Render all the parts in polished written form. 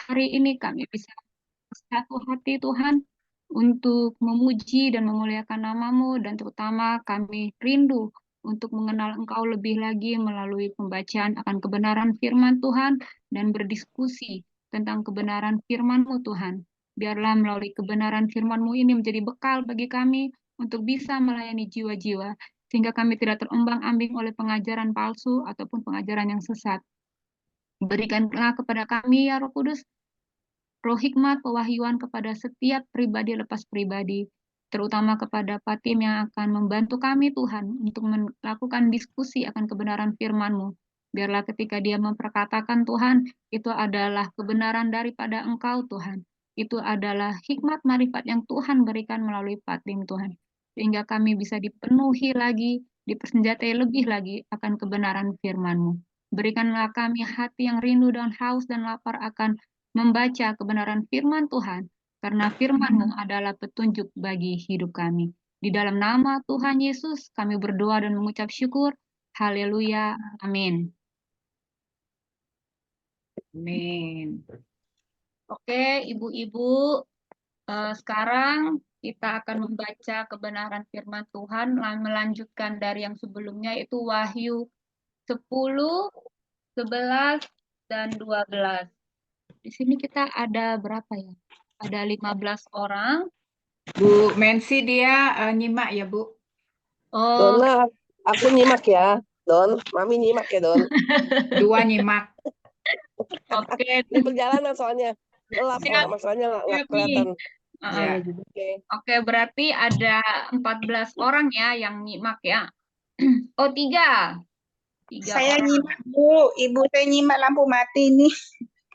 hari ini kami bisa satu hati Tuhan untuk memuji dan memuliakan nama-Mu, dan terutama kami rindu untuk mengenal Engkau lebih lagi melalui pembacaan akan kebenaran firman Tuhan dan berdiskusi tentang kebenaran firman-Mu Tuhan. Biarlah melalui kebenaran firman-Mu ini menjadi bekal bagi kami untuk bisa melayani jiwa-jiwa, sehingga kami tidak terombang-ambing oleh pengajaran palsu ataupun pengajaran yang sesat. Berikanlah kepada kami, ya Roh Kudus, roh hikmat pewahyuan kepada setiap pribadi lepas pribadi, terutama kepada Patim yang akan membantu kami Tuhan untuk melakukan diskusi akan kebenaran firman-Mu. Biarlah ketika dia memperkatakan Tuhan, itu adalah kebenaran daripada Engkau Tuhan. Itu adalah hikmat marifat yang Tuhan berikan melalui Patim Tuhan. Sehingga kami bisa dipenuhi lagi, dipersenjatai lebih lagi akan kebenaran firman-Mu. Berikanlah kami hati yang rindu dan haus dan lapar akan membaca kebenaran firman Tuhan, karena firman-Mu adalah petunjuk bagi hidup kami. Di dalam nama Tuhan Yesus, kami berdoa dan mengucap syukur. Haleluya. Amin. Amin. Oke, ibu-ibu, sekarang kita akan membaca kebenaran firman Tuhan, melanjutkan dari yang sebelumnya, yaitu Wahyu 10, 11, dan 12. Di sini kita ada berapa ya? Ada 15 orang. Bu Mensi dia nyimak ya, Bu? Oh, Dona, aku nyimak ya. Don, Mami nyimak ya, Don. Dua nyimak. oke. Ini perjalanan soalnya. Gelap, Siap. masalahnya nggak Siap nih. kelihatan. Ya. Oke. Oke, berarti ada 14 orang ya yang nyimak ya. Oh, tiga Saya orang. nyimak, Bu. Ibu saya nyimak lampu mati nih.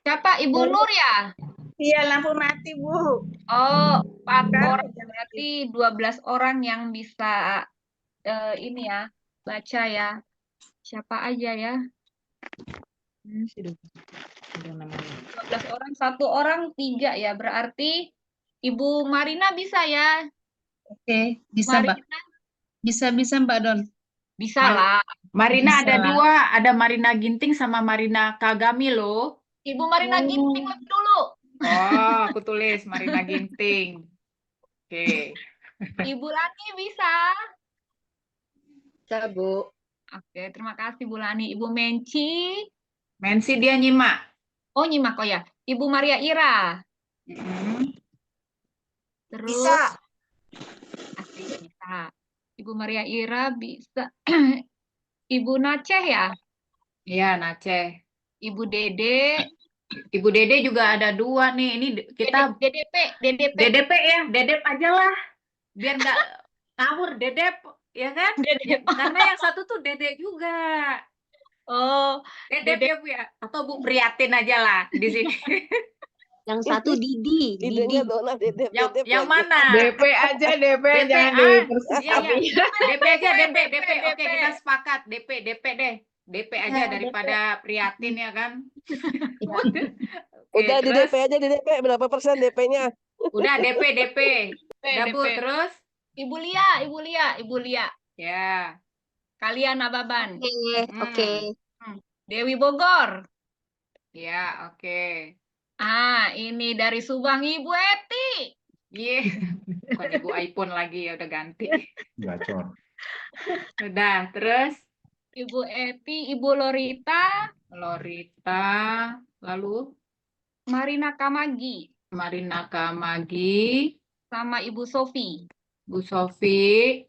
Siapa? Ibu Nur ya? Iya, lampu mati, Bu. Oh, 4 Kan? orang. Berarti 12 orang yang bisa ini ya, baca ya. Siapa aja ya? 12 orang, 1 orang 3 ya. Berarti Ibu Marina bisa ya? Oke, bisa, Mbak. Marina Bisa, Mbak Don. bisa lah. Marina Bisa. ada dua, ada Marina Ginting sama Marina Kagami loh. Ibu Marina Ginting lebih dulu. Oh, aku tulis Marina Ginting. Oke. Ibu Lani bisa. Bisa, Bu. Oke, terima kasih Bu Lani. Ibu Menci. Mensi dia nyimak. Oh, nyimak. Oh ya. Ibu Maria Ira. Terus Bisa. Asik, bisa. Ibu Maria Ira bisa. Ibu Naceh ya? Iya, Naceh. Ibu Dede. Ibu Dede juga ada dua nih. Ini kita DDP. DDP ya, Dedep aja lah. Biar nggak ngawur, Dedep. Ya kan? Dedep. Karena yang satu tuh Dede juga. Oh, Dedep Dedep. ya, Bu ya. Atau Bu Priatin aja lah di sini. Yang satu Didi. Idenya Dona, Dedep, Dedep Yang lagi. mana? DP aja, DP. DP, Jangan iya, dipersikapi. iya. DP aja, DP. Oke, DP. kita sepakat. DP deh. DP aja daripada Priatin ya kan? Oke, Udah di terus DP aja, di DP. Berapa persen DP-nya? udah DP. Udah, Bu, DP. terus? Ibu Lia. Ya. Kalian Ababan. Oke. Dewi Bogor. Ya, oke. Ini dari Subang Ibu Eti. Iya. Bukan Ibu iPhone lagi ya, udah ganti. Gacor. Udah, terus? Ibu Eti, Ibu Lorita. Lalu Marina Kamagi. Marina Kamagi. Sama Ibu Sofi. Bu Sofi.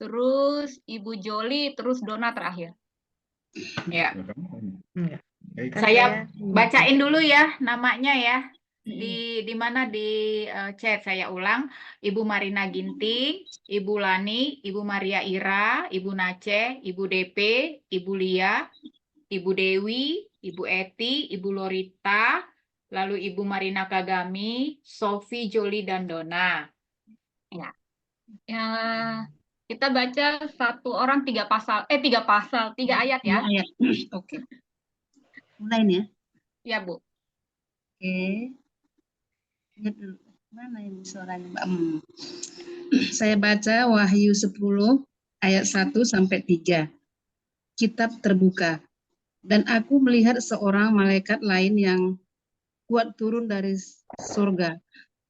Terus Ibu Joli, terus Dona terakhir. Ya. Saya bacain dulu ya namanya ya. Di mana di chat saya ulang. Ibu Marina Ginting, Ibu Lani, Ibu Maria Ira, Ibu Nace, Ibu DP, Ibu Lia, Ibu Dewi, Ibu Eti, Ibu Lorita, lalu Ibu Marina Kagami, Sofi, Joli, dan Dona. Ya, kita baca 1 orang 3 pasal, 3 ayat ya. 3 ayat. Oke. Mulai nih ya. Ya, Bu. Oke. Lihat dulu. Mana ini suaranya, Mbak? Saya baca Wahyu 10 ayat 1 sampai 3. Kitab terbuka. Dan aku melihat seorang malaikat lain yang kuat turun dari surga,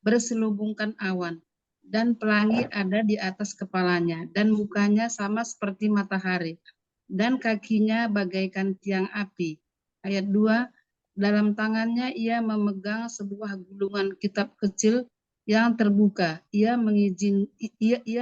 berselubungkan awan, dan pelangi ada di atas kepalanya, dan mukanya sama seperti matahari, dan kakinya bagaikan tiang api. Ayat 2, dalam tangannya ia memegang sebuah gulungan kitab kecil yang terbuka. Ia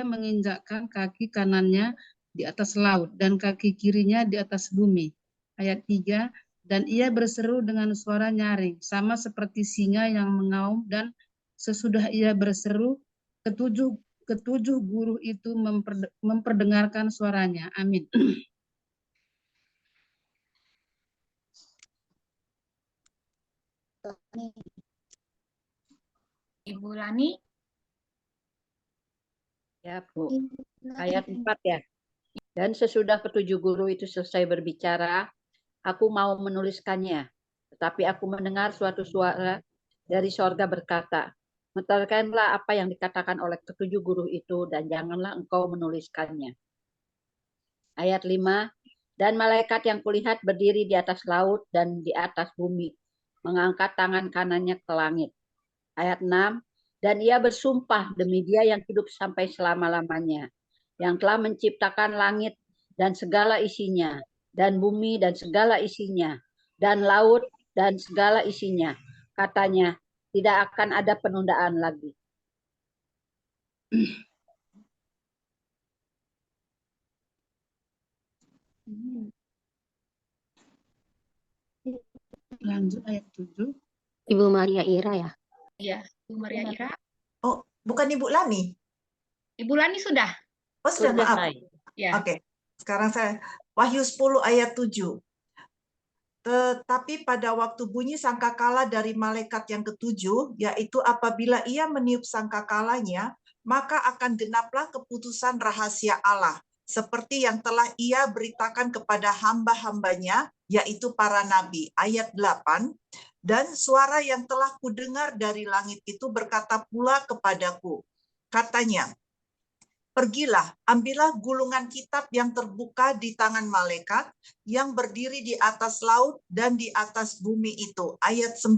menginjakkan kaki kanannya di atas laut dan kaki kirinya di atas bumi. Ayat 3, dan ia berseru dengan suara nyaring, sama seperti singa yang mengaum, dan sesudah ia berseru, ketujuh guru itu memperdengarkan suaranya. Amin. Ibu Lani, Ya, Bu. Ayat 4 ya. Dan sesudah ketujuh guru itu selesai berbicara, aku mau menuliskannya. Tetapi aku mendengar suatu suara dari sorga berkata, meterkanlah apa yang dikatakan oleh ketujuh guru itu dan janganlah engkau menuliskannya. Ayat 5, dan malaikat yang kulihat berdiri di atas laut dan di atas bumi, mengangkat tangan kanannya ke langit. Ayat 6, dan ia bersumpah demi Dia yang hidup sampai selama-lamanya, yang telah menciptakan langit dan segala isinya, dan bumi dan segala isinya, dan laut dan segala isinya. Katanya, tidak akan ada penundaan lagi. Lanjut ayat 7. Ibu Maria Ira ya. ya, Ibu Maria Ira. Oh, bukan Ibu Lani. Ibu Lani sudah. Oh, sudah, maaf. Ya. Oke. Sekarang saya Wahyu 10 ayat 7. Tetapi pada waktu bunyi sangkakala dari malaikat yang ketujuh, yaitu apabila ia meniup sangkakalanya, maka akan genaplah keputusan rahasia Allah, seperti yang telah ia beritakan kepada hamba-hambanya, yaitu para nabi. Ayat 8, dan suara yang telah kudengar dari langit itu berkata pula kepadaku, katanya, pergilah, ambillah gulungan kitab yang terbuka di tangan malaikat yang berdiri di atas laut dan di atas bumi itu. Ayat 9.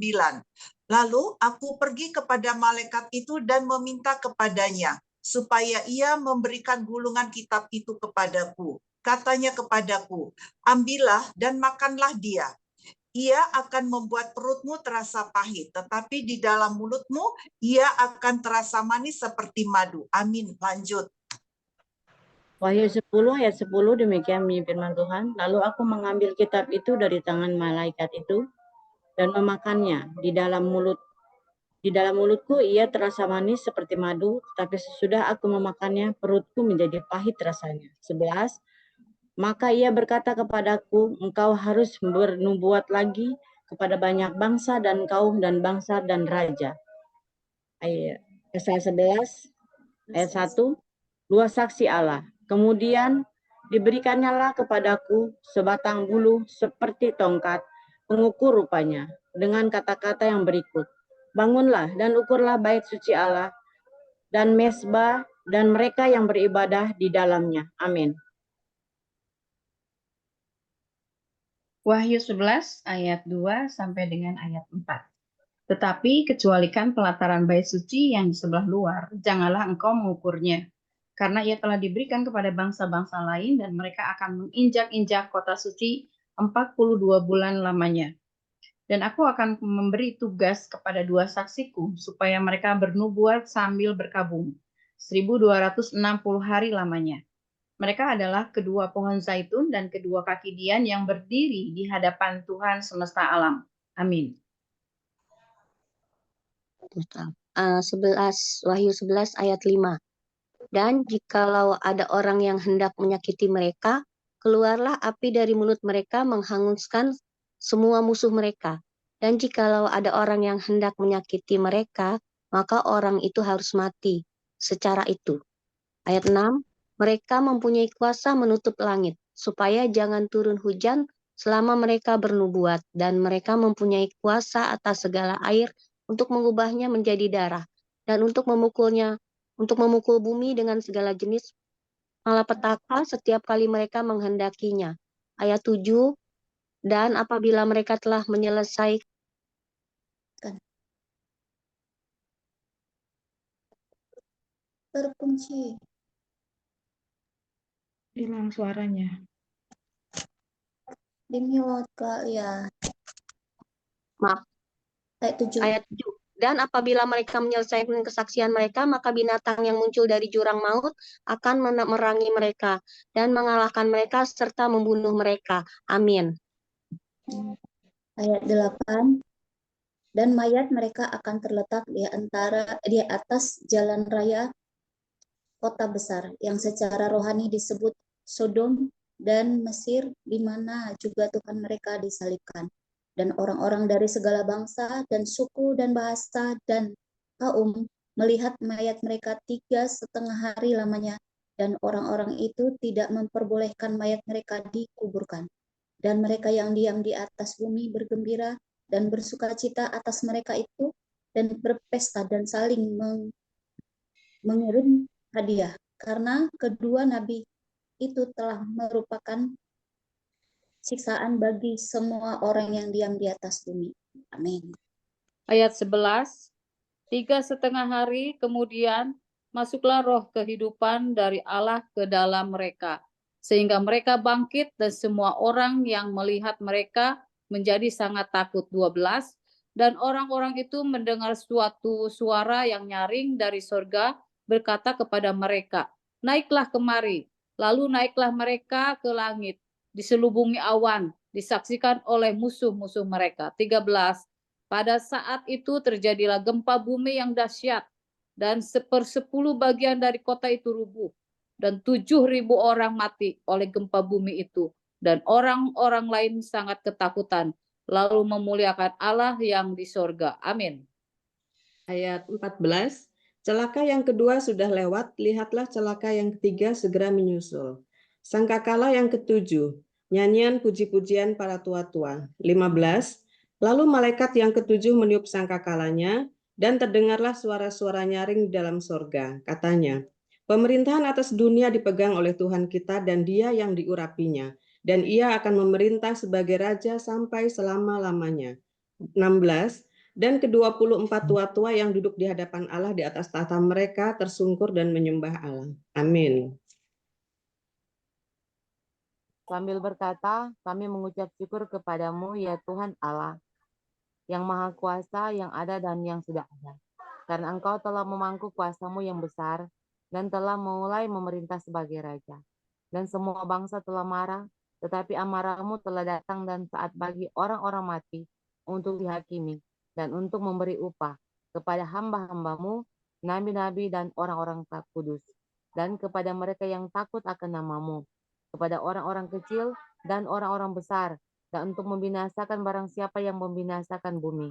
Lalu aku pergi kepada malaikat itu dan meminta kepadanya, supaya ia memberikan gulungan kitab itu kepadaku. Katanya kepadaku, ambillah dan makanlah dia. Ia akan membuat perutmu terasa pahit, tetapi di dalam mulutmu ia akan terasa manis seperti madu. Amin. Lanjut. Wahyu 10 ayat 10 demikian bunyi firman Tuhan. Lalu aku mengambil kitab itu dari tangan malaikat itu dan memakannya. Di dalam mulutku ia terasa manis seperti madu, tapi sesudah aku memakannya perutku menjadi pahit rasanya. 11. Maka ia berkata kepadaku, engkau harus bernubuat lagi kepada banyak bangsa dan kaum dan bangsa dan raja. Ayat 11 ayat 1. Dua saksi Allah. Kemudian diberikannya kepadaku sebatang bulu seperti tongkat, pengukur rupanya, dengan kata-kata yang berikut. Bangunlah dan ukurlah bait suci Allah dan mezbah dan mereka yang beribadah di dalamnya. Amin. Wahyu 11 ayat 2 sampai dengan ayat 4. Tetapi kecualikan pelataran bait suci yang di sebelah luar, janganlah engkau mengukurnya. Karena ia telah diberikan kepada bangsa-bangsa lain dan mereka akan menginjak-injak kota suci 42 bulan lamanya. Dan aku akan memberi tugas kepada dua saksiku supaya mereka bernubuat sambil berkabung 1260 hari lamanya. Mereka adalah kedua pohon zaitun dan kedua kaki dian yang berdiri di hadapan Tuhan semesta alam. Amin. 11 Wahyu 11 ayat 5. Dan jikalau ada orang yang hendak menyakiti mereka, keluarlah api dari mulut mereka menghanguskan semua musuh mereka. Dan jikalau ada orang yang hendak menyakiti mereka, maka orang itu harus mati secara itu. Ayat 6, mereka mempunyai kuasa menutup langit, supaya jangan turun hujan selama mereka bernubuat, dan mereka mempunyai kuasa atas segala air untuk mengubahnya menjadi darah, dan untuk memukul bumi dengan segala jenis malapetaka setiap kali mereka menghendakinya. Ayat 7, dan apabila mereka telah menyelesaikan terkunci. Hilang suaranya. Demi Kak, ya. Maaf, Ayat 7. ayat 7. Dan apabila mereka menyelesaikan kesaksian mereka, maka binatang yang muncul dari jurang maut akan memerangi mereka dan mengalahkan mereka serta membunuh mereka. Amin. Ayat 8. Dan mayat mereka akan terletak di atas jalan raya kota besar yang secara rohani disebut Sodom dan Mesir, di mana juga Tuhan mereka disalibkan. Dan orang-orang dari segala bangsa dan suku dan bahasa dan kaum melihat mayat mereka 3,5 hari lamanya, dan orang-orang itu tidak memperbolehkan mayat mereka dikuburkan. Dan mereka yang diam di atas bumi bergembira dan bersukacita atas mereka itu, dan berpesta dan saling mengirim hadiah, karena kedua nabi itu telah merupakan siksaan bagi semua orang yang diam di atas bumi. Amin. Ayat 11, 3,5 hari kemudian masuklah roh kehidupan dari Allah ke dalam mereka, sehingga mereka bangkit dan semua orang yang melihat mereka menjadi sangat takut. 12, dan orang-orang itu mendengar suatu suara yang nyaring dari sorga berkata kepada mereka, naiklah kemari. Lalu naiklah mereka ke langit, diselubungi awan, disaksikan oleh musuh-musuh mereka. 13, pada saat itu terjadilah gempa bumi yang dahsyat, dan 1/10 bagian dari kota itu rubuh, dan 7.000 orang mati oleh gempa bumi itu, dan orang-orang lain sangat ketakutan, lalu memuliakan Allah yang di sorga. Amin. Ayat 14, celaka yang kedua sudah lewat, lihatlah celaka yang ketiga segera menyusul. Sangkakala yang ketujuh, nyanyian puji-pujian para tua-tua. 15, lalu malaikat yang ketujuh meniup sangkakalanya, dan terdengarlah suara-suara nyaring di dalam sorga. Katanya, pemerintahan atas dunia dipegang oleh Tuhan kita dan Dia yang diurapinya, dan Ia akan memerintah sebagai Raja sampai selama-lamanya. 16, dan ke-24 tua-tua yang duduk di hadapan Allah di atas tahta mereka tersungkur dan menyembah Allah. Amin. Sambil berkata, kami mengucap syukur kepadamu, ya Tuhan Allah, yang Maha Kuasa, yang ada dan yang sudah ada. Karena Engkau telah memangku kuasamu yang besar, dan telah mulai memerintah sebagai Raja. Dan semua bangsa telah marah, tetapi amarahmu telah datang dan saat bagi orang-orang mati untuk dihakimi, dan untuk memberi upah kepada hamba-hambamu, nabi-nabi dan orang-orang tak kudus, dan kepada mereka yang takut akan namamu, kepada orang-orang kecil dan orang-orang besar, dan untuk membinasakan barang siapa yang membinasakan bumi.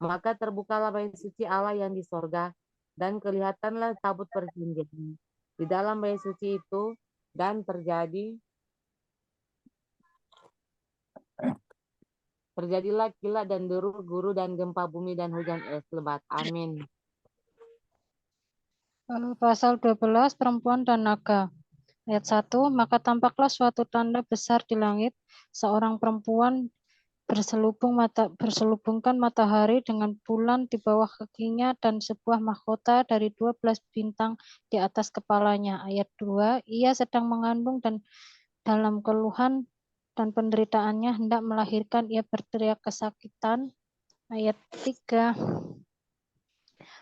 Maka terbukalah bait suci Allah yang di sorga, dan kelihatanlah tabut perjanjian di dalam bait suci itu, dan terjadilah kilat dan deru guru dan gempa bumi dan hujan es lebat. Amin. Pasal 12, perempuan dan naga. Ayat 1, maka tampaklah suatu tanda besar di langit, seorang perempuan berselubungkan matahari dengan bulan di bawah kakinya dan sebuah mahkota dari 12 bintang di atas kepalanya. Ayat 2, ia sedang mengandung dan dalam keluhan dan penderitaannya hendak melahirkan, ia berteriak kesakitan. Ayat 3,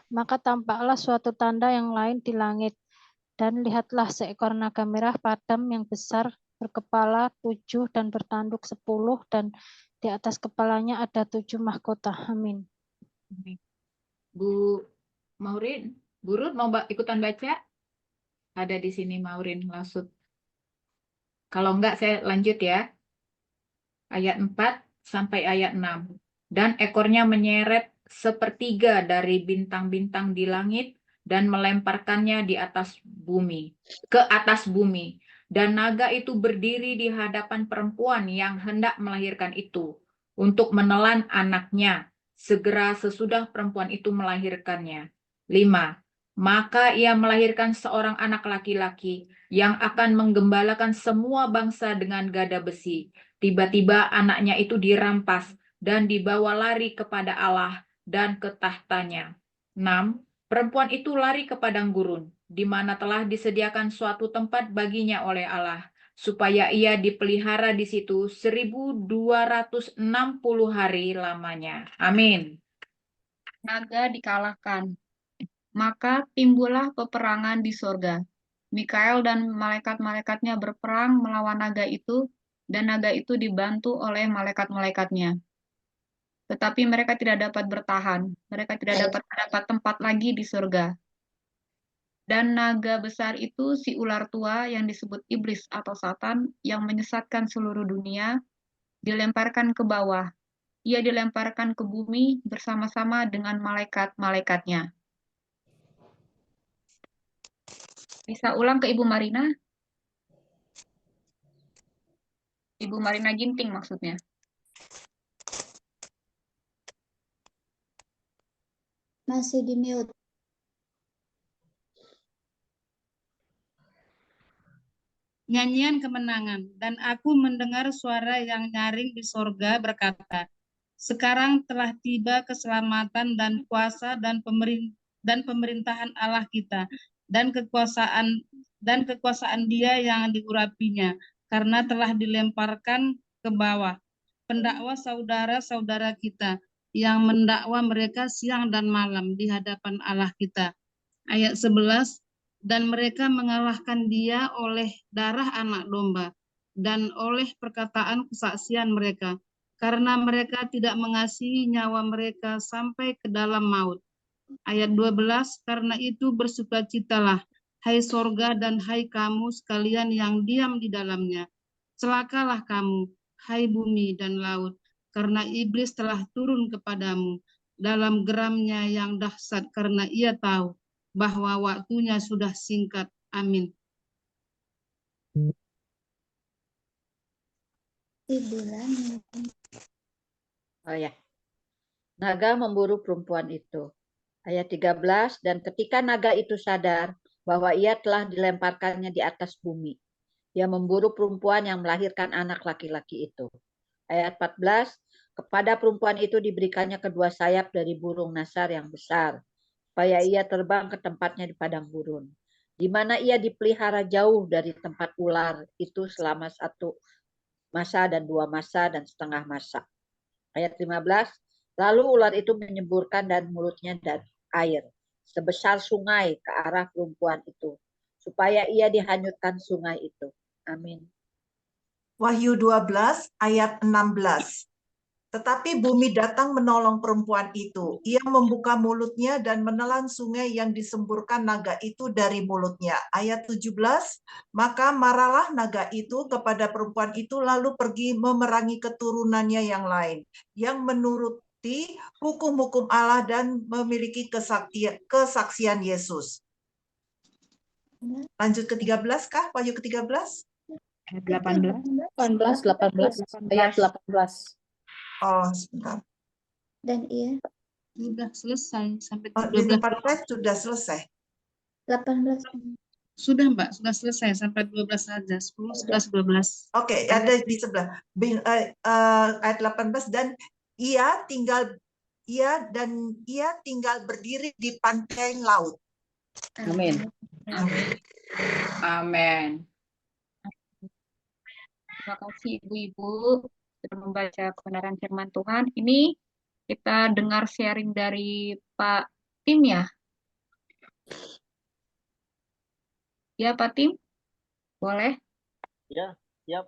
maka tampaklah suatu tanda yang lain di langit, dan lihatlah seekor naga merah padam yang besar, berkepala 7 dan bertanduk 10, dan di atas kepalanya ada 7 mahkota. Amin. Bu Maureen, Bu Ruth mau ikutan baca? Ada di sini Maureen Lasut. Kalau enggak saya lanjut ya. Ayat 4 sampai ayat 6. Dan ekornya menyeret 1/3 dari bintang-bintang di langit dan melemparkannya di atas bumi, ke atas bumi. Dan naga itu berdiri di hadapan perempuan yang hendak melahirkan itu untuk menelan anaknya segera sesudah perempuan itu melahirkannya. 5. Maka ia melahirkan seorang anak laki-laki yang akan menggembalakan semua bangsa dengan gada besi. Tiba-tiba anaknya itu dirampas dan dibawa lari kepada Allah dan ke tahtanya. 6. Perempuan itu lari ke padang gurun, di mana telah disediakan suatu tempat baginya oleh Allah, supaya ia dipelihara di situ 1260 hari lamanya. Amin. Naga dikalahkan. Maka timbullah peperangan di sorga. Mikael dan malaikat-malaikatnya berperang melawan naga itu, dan naga itu dibantu oleh malaikat-malaikatnya. Tetapi mereka tidak dapat bertahan. Mereka tidak dapat mendapat tempat lagi di surga. Dan naga besar itu si ular tua yang disebut iblis atau Satan yang menyesatkan seluruh dunia, dilemparkan ke bawah. Ia dilemparkan ke bumi bersama-sama dengan malaikat-malaikatnya. Bisa ulang ke Ibu Marina? Ibu Marina Ginting maksudnya. Masih di mute. Nyanyian kemenangan. Dan aku mendengar suara yang nyaring di sorga berkata, sekarang telah tiba keselamatan dan kuasa dan pemerintahan Allah kita dan kekuasaan Dia yang diurapinya, karena telah dilemparkan ke bawah. Pendakwa saudara-saudara kita yang mendakwa mereka siang dan malam di hadapan Allah kita. Ayat 11, dan mereka mengalahkan Dia oleh darah anak domba dan oleh perkataan kesaksian mereka, karena mereka tidak mengasihi nyawa mereka sampai ke dalam maut. Ayat 12, karena itu bersukacitalah, hai sorga dan hai kamu sekalian yang diam di dalamnya. Celakalah kamu, hai bumi dan laut, karena iblis telah turun kepadamu dalam geramnya yang dahsyat, karena ia tahu bahwa waktunya sudah singkat. Amin. Ibu Lani. Oh ya. Naga memburu perempuan itu. Ayat 13, dan ketika naga itu sadar bahwa ia telah dilemparkannya di atas bumi, ia memburu perempuan yang melahirkan anak laki-laki itu. Ayat 14, kepada perempuan itu diberikannya kedua sayap dari burung nasar yang besar, supaya ia terbang ke tempatnya di padang gurun, di mana ia dipelihara jauh dari tempat ular itu selama 1 masa dan 2 masa dan setengah masa. Ayat 15, lalu ular itu menyemburkan dan mulutnya dari air sebesar sungai ke arah perempuan itu, supaya ia dihanyutkan sungai itu. Amin. Wahyu 12 ayat 16. Tetapi bumi datang menolong perempuan itu. Ia membuka mulutnya dan menelan sungai yang disemburkan naga itu dari mulutnya. Ayat 17, maka marahlah naga itu kepada perempuan itu lalu pergi memerangi keturunannya yang lain, yang menuruti hukum-hukum Allah dan memiliki kesaksian Yesus. Lanjut ke 13 kah? Wahyu ke 13? 18, ayat 18. Oh, sebentar. Dan ia Sudah selesai sampai Di 12. tempat saya sudah selesai. 18. Sudah Mbak, sudah selesai sampai 12 saja. 10, 11, 12. Oke, ada di sebelah. Ayat 18, dan ia tinggal berdiri di pantai laut. Amin. Amin. Terima kasih Ibu-Ibu sudah membaca kebenaran firman Tuhan. Ini kita dengar sharing dari Pak Tim ya. Ya Pak Tim, boleh? Ya, siap.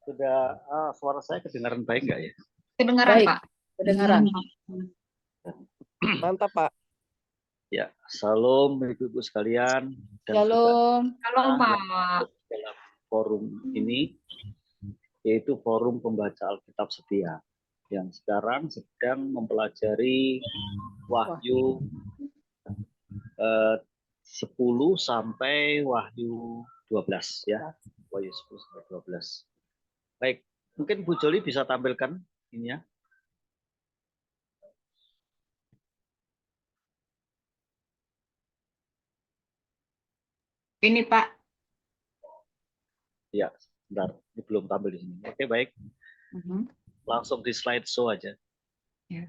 Sudah, suara saya kedengaran baik nggak ya? Kedengaran Baik. Pak. Kedengaran. Mantap, Pak. Ya, salam Ibu-Ibu sekalian. Dan Shalom. Shalom Pak. dalam forum ini, yaitu forum pembaca Alkitab setia, yang sekarang sedang mempelajari Wahyu 10 sampai Wahyu 12 ya. Wahyu 10 sampai 12. Baik, mungkin Bu Joli bisa tampilkan ini ya. Ini Pak. Ya, sebentar. Ini belum tampil di sini. Oke, baik. Langsung di slide show aja. Ya.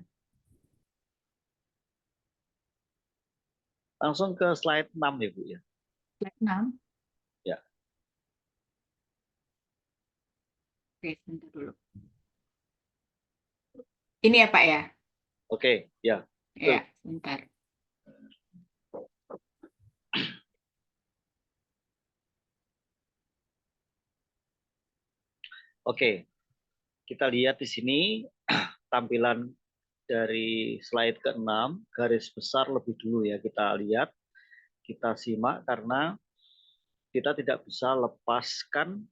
Langsung ke slide 6 ya Bu ya. Slide 6. Ya. Oke, sebentar dulu. Ini ya Pak ya? Oke, ya. Betul. Ya, sebentar. Oke, kita lihat di sini tampilan dari slide ke-6, garis besar lebih dulu ya kita lihat, kita simak karena kita tidak bisa lepaskan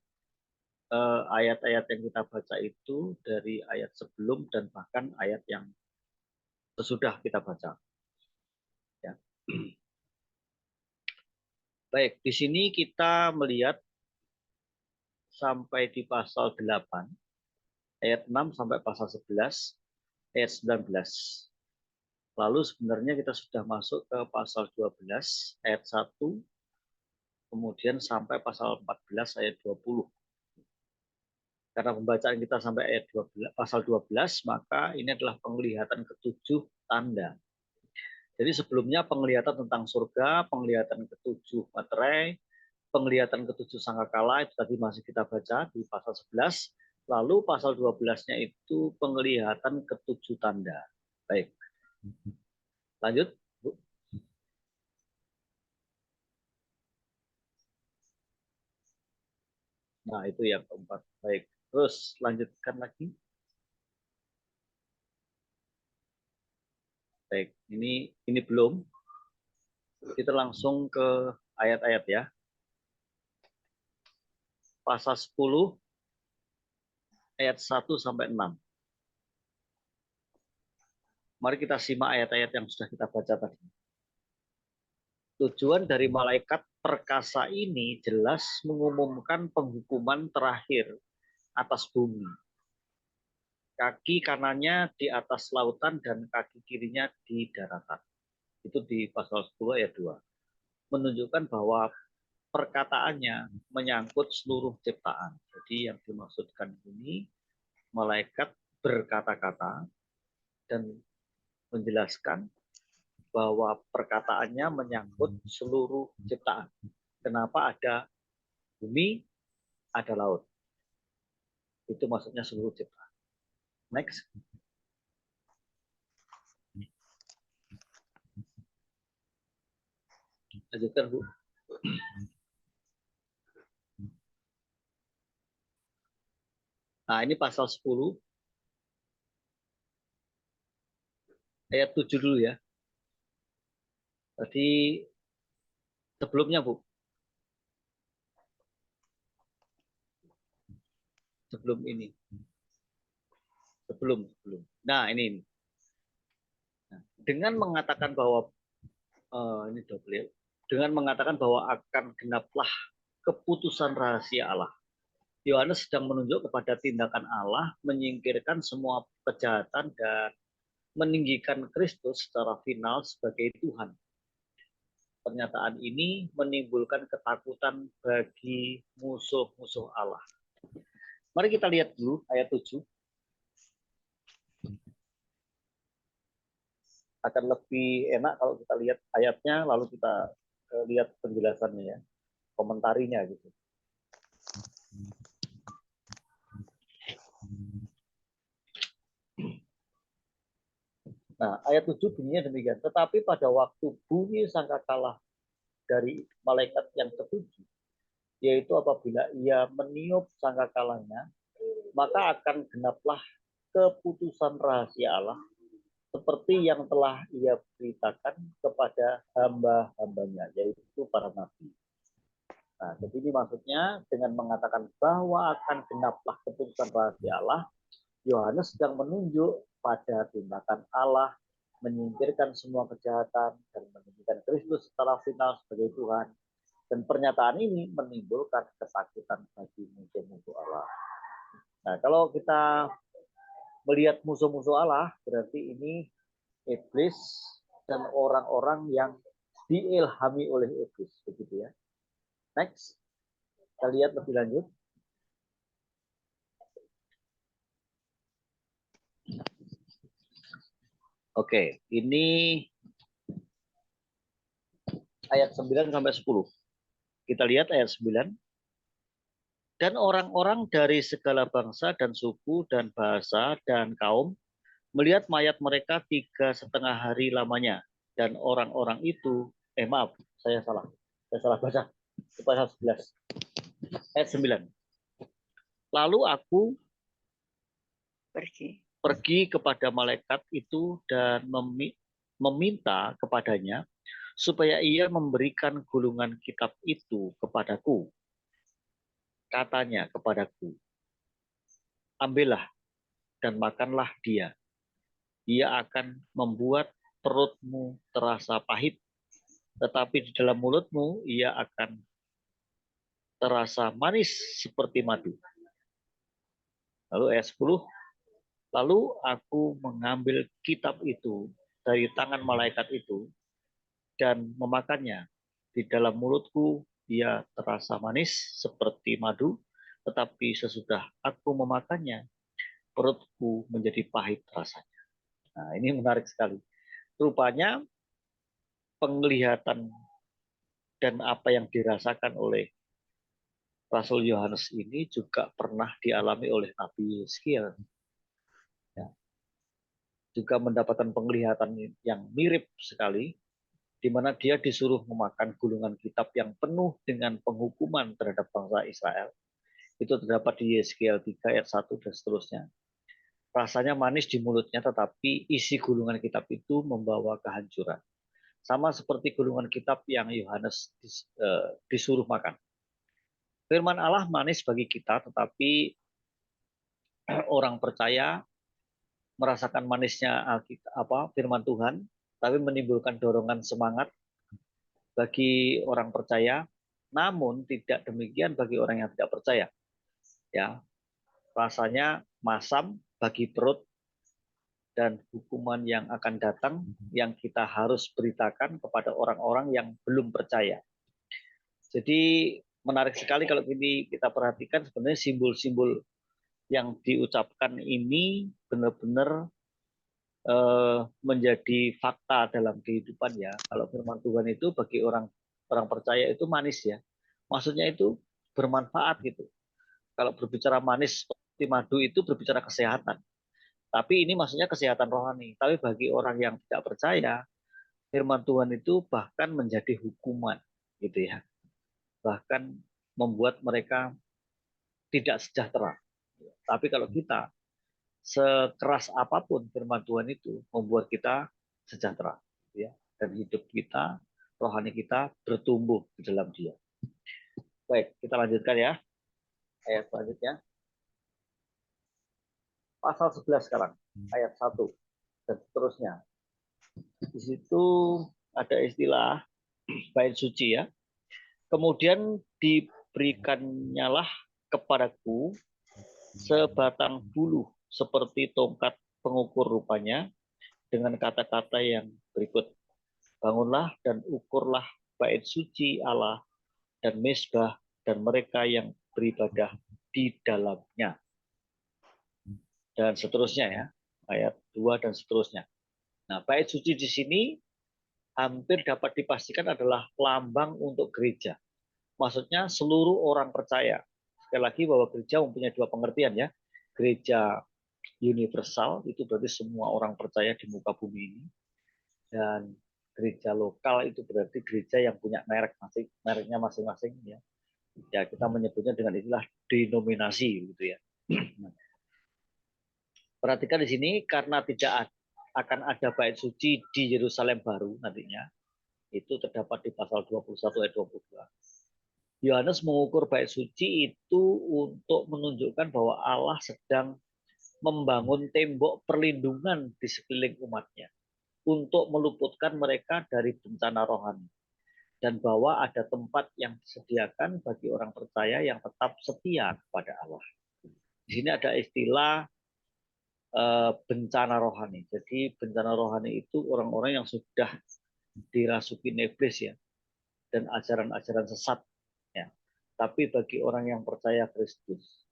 ayat-ayat yang kita baca itu dari ayat sebelum dan bahkan ayat yang sesudah kita baca. Ya. Baik, di sini kita melihat sampai di pasal 8, ayat 6 sampai pasal 11, ayat 19. Lalu sebenarnya kita sudah masuk ke pasal 12, ayat 1, kemudian sampai pasal 14, ayat 20. Karena pembacaan kita sampai ayat 12, pasal 12, maka ini adalah penglihatan ke-7 tanda. Jadi sebelumnya penglihatan tentang surga, penglihatan ke-7 materai, penglihatan ke-7 sangkakala itu tadi masih kita baca di pasal 11, lalu pasal 12-nya itu penglihatan ke-7 tanda. Baik. Lanjut, Bu. Nah, itu yang keempat. Baik. Terus lanjutkan lagi. Baik, ini belum. Kita langsung ke ayat-ayat ya. Pasal 10 ayat 1 sampai 6. Mari kita simak ayat-ayat yang sudah kita baca tadi. Tujuan dari malaikat perkasa ini jelas mengumumkan penghukuman terakhir atas bumi. Kaki kanannya di atas lautan dan kaki kirinya di daratan. Itu di pasal 10 ayat 2. Menunjukkan bahwa perkataannya menyangkut seluruh ciptaan. Jadi yang dimaksudkan ini malaikat berkata-kata dan menjelaskan bahwa perkataannya menyangkut seluruh ciptaan. Kenapa ada bumi, ada laut. Itu maksudnya seluruh ciptaan. Next. Lanjutkan, Bu. Nah, ini pasal 10. Ayat 7 dulu ya. Tadi sebelumnya, Bu. Sebelum ini. Sebelum. Nah, ini. Nah, dengan mengatakan bahwa ini double. Dengan mengatakan bahwa akan genaplah keputusan rahasia Allah. Yohanes sedang menunjuk kepada tindakan Allah menyingkirkan semua kejahatan dan meninggikan Kristus secara final sebagai Tuhan. Pernyataan ini menimbulkan ketakutan bagi musuh-musuh Allah. Mari kita lihat dulu ayat 7. Akan lebih enak kalau kita lihat ayatnya lalu kita lihat penjelasannya ya, komentarinya gitu. Nah, ayat 7 bunyinya demikian. Tetapi pada waktu bunyi sangkakala dari malaikat yang ketujuh, yaitu apabila ia meniup sangkakalanya, maka akan genaplah keputusan rahasia Allah seperti yang telah ia beritakan kepada hamba-hambanya, yaitu para nabi. Nah, jadi ini maksudnya dengan mengatakan bahwa akan genaplah keputusan rahasia Allah, Yohanes sedang menunjuk pada tindakan Allah menyingkirkan semua kejahatan dan menunjukkan Kristus secara final sebagai Tuhan. Dan pernyataan ini menimbulkan ketakutan bagi musuh-musuh Allah. Nah, kalau kita melihat musuh-musuh Allah, berarti ini iblis dan orang-orang yang diilhami oleh iblis, begitu ya. Next, kita lihat lebih lanjut. Oke, ini ayat 9 sampai 10. Kita lihat ayat 9. Dan orang-orang dari segala bangsa dan suku dan bahasa dan kaum melihat mayat mereka 3,5 hari lamanya. Dan orang-orang itu, maaf, saya salah baca. Pasal 11, ayat 9. Lalu aku pergi kepada malaikat itu dan meminta kepadanya supaya ia memberikan gulungan kitab itu kepadaku. Katanya kepadaku, ambillah dan makanlah dia. Ia akan membuat perutmu terasa pahit, tetapi di dalam mulutmu ia akan terasa manis seperti madu. Lalu ayat 10, lalu aku mengambil kitab itu dari tangan malaikat itu dan memakannya. Di dalam mulutku ia terasa manis seperti madu, tetapi sesudah aku memakannya, perutku menjadi pahit rasanya. Nah, ini menarik sekali. Rupanya penglihatan dan apa yang dirasakan oleh Rasul Yohanes ini juga pernah dialami oleh Nabi Yeskiel. Ya. Juga mendapatkan penglihatan yang mirip sekali, di mana dia disuruh memakan gulungan kitab yang penuh dengan penghukuman terhadap bangsa Israel. Itu terdapat di Yeskiel 3 ayat 1 dan seterusnya. Rasanya manis di mulutnya, tetapi isi gulungan kitab itu membawa kehancuran. Sama seperti gulungan kitab yang Yohanes disuruh makan. Firman Allah manis bagi kita, tetapi orang percaya merasakan manisnya firman Tuhan, tapi menimbulkan dorongan semangat bagi orang percaya, namun tidak demikian bagi orang yang tidak percaya. Ya, rasanya masam bagi perut dan hukuman yang akan datang yang kita harus beritakan kepada orang-orang yang belum percaya. Jadi menarik sekali kalau ini kita perhatikan, sebenarnya simbol-simbol yang diucapkan ini benar-benar menjadi fakta dalam kehidupan ya. Kalau firman Tuhan itu bagi orang percaya itu manis ya. Maksudnya itu bermanfaat gitu. Kalau berbicara manis seperti madu itu berbicara kesehatan. Tapi ini maksudnya kesehatan rohani. Tapi bagi orang yang tidak percaya, firman Tuhan itu bahkan menjadi hukuman gitu ya. Bahkan membuat mereka tidak sejahtera. Tapi kalau kita sekeras apapun firman Tuhan itu membuat kita sejahtera, ya, dan hidup kita, rohani kita bertumbuh di dalam Dia. Baik, kita lanjutkan ya ayat selanjutnya. Pasal 11 sekarang, ayat 1 dan seterusnya. Di situ ada istilah bait suci ya. Kemudian diberikannya kepadaku sebatang bulu seperti tongkat pengukur rupanya, dengan kata-kata yang berikut. Bangunlah dan ukurlah bait suci Allah dan mezbah dan mereka yang beribadah di dalamnya. Dan seterusnya ya, ayat 2 dan seterusnya. Nah, bait suci di sini hampir dapat dipastikan adalah lambang untuk gereja. Maksudnya seluruh orang percaya. Sekali lagi bahwa gereja mempunyai dua pengertian ya. Gereja universal itu berarti semua orang percaya di muka bumi ini, dan gereja lokal itu berarti gereja yang punya mereknya masing-masing ya. Ya kita menyebutnya dengan istilah denominasi gitu ya. Perhatikan di sini, karena tidak akan ada bait suci di Yerusalem baru nantinya, itu terdapat di pasal 21 ayat 22. Yohanes mengukur bait suci itu untuk menunjukkan bahwa Allah sedang membangun tembok perlindungan di sekeliling umatnya untuk meluputkan mereka dari bencana rohani, dan bahwa ada tempat yang disediakan bagi orang percaya yang tetap setia kepada Allah. Di sini ada istilah bencana rohani. Jadi bencana rohani itu orang-orang yang sudah dirasuki iblis ya, dan ajaran-ajaran sesat ya. Tapi bagi orang yang percaya Kristus,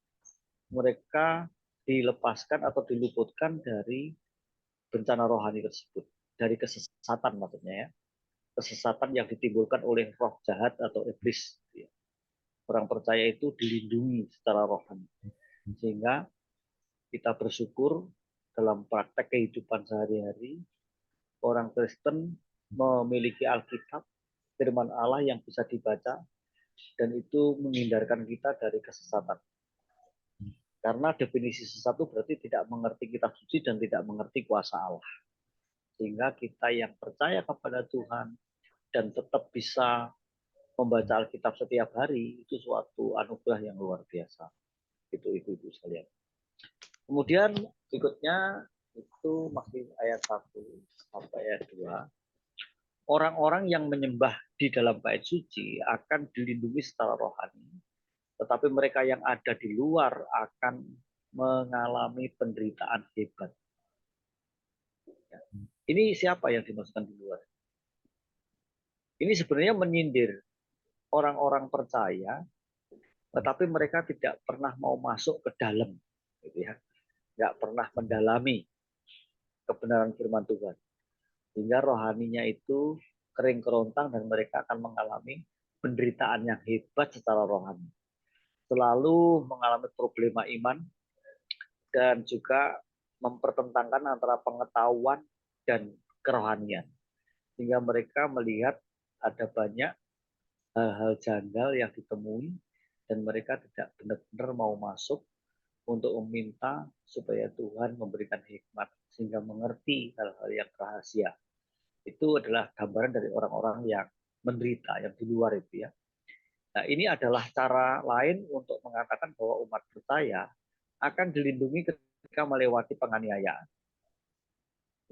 mereka dilepaskan atau diluputkan dari bencana rohani tersebut, dari kesesatan maksudnya ya. kesesatan yang ditimbulkan oleh roh jahat atau iblis. Orang percaya itu dilindungi secara rohani. Sehingga kita bersyukur dalam praktek kehidupan sehari-hari, orang Kristen memiliki Alkitab, firman Allah yang bisa dibaca, dan itu menghindarkan kita dari kesesatan. Karena definisi sesat itu berarti tidak mengerti kitab suci dan tidak mengerti kuasa Allah. Sehingga kita yang percaya kepada Tuhan dan tetap bisa membaca Alkitab setiap hari, itu suatu anugerah yang luar biasa. Itu ibu-ibu sekalian. Kemudian berikutnya itu masih ayat 1 sampai ayat 2. Orang-orang yang menyembah di dalam bait suci akan dilindungi secara rohani. Tetapi mereka yang ada di luar akan mengalami penderitaan hebat. Ini siapa yang dimaksudkan di luar? Ini sebenarnya menyindir orang-orang percaya, tetapi mereka tidak pernah mau masuk ke dalam, gitu ya. Nggak pernah mendalami kebenaran firman Tuhan. Sehingga rohaninya itu kering kerontang dan mereka akan mengalami penderitaan yang hebat secara rohani. Selalu mengalami problema iman dan juga mempertentangkan antara pengetahuan dan kerohanian. Sehingga mereka melihat ada banyak hal-hal janggal yang ditemui dan mereka tidak benar-benar mau masuk untuk meminta supaya Tuhan memberikan hikmat sehingga mengerti hal-hal yang rahasia. Itu adalah gambaran dari orang-orang yang menderita, yang di luar itu ya. Nah, ini adalah cara lain untuk mengatakan bahwa umat percaya akan dilindungi ketika melewati penganiayaan.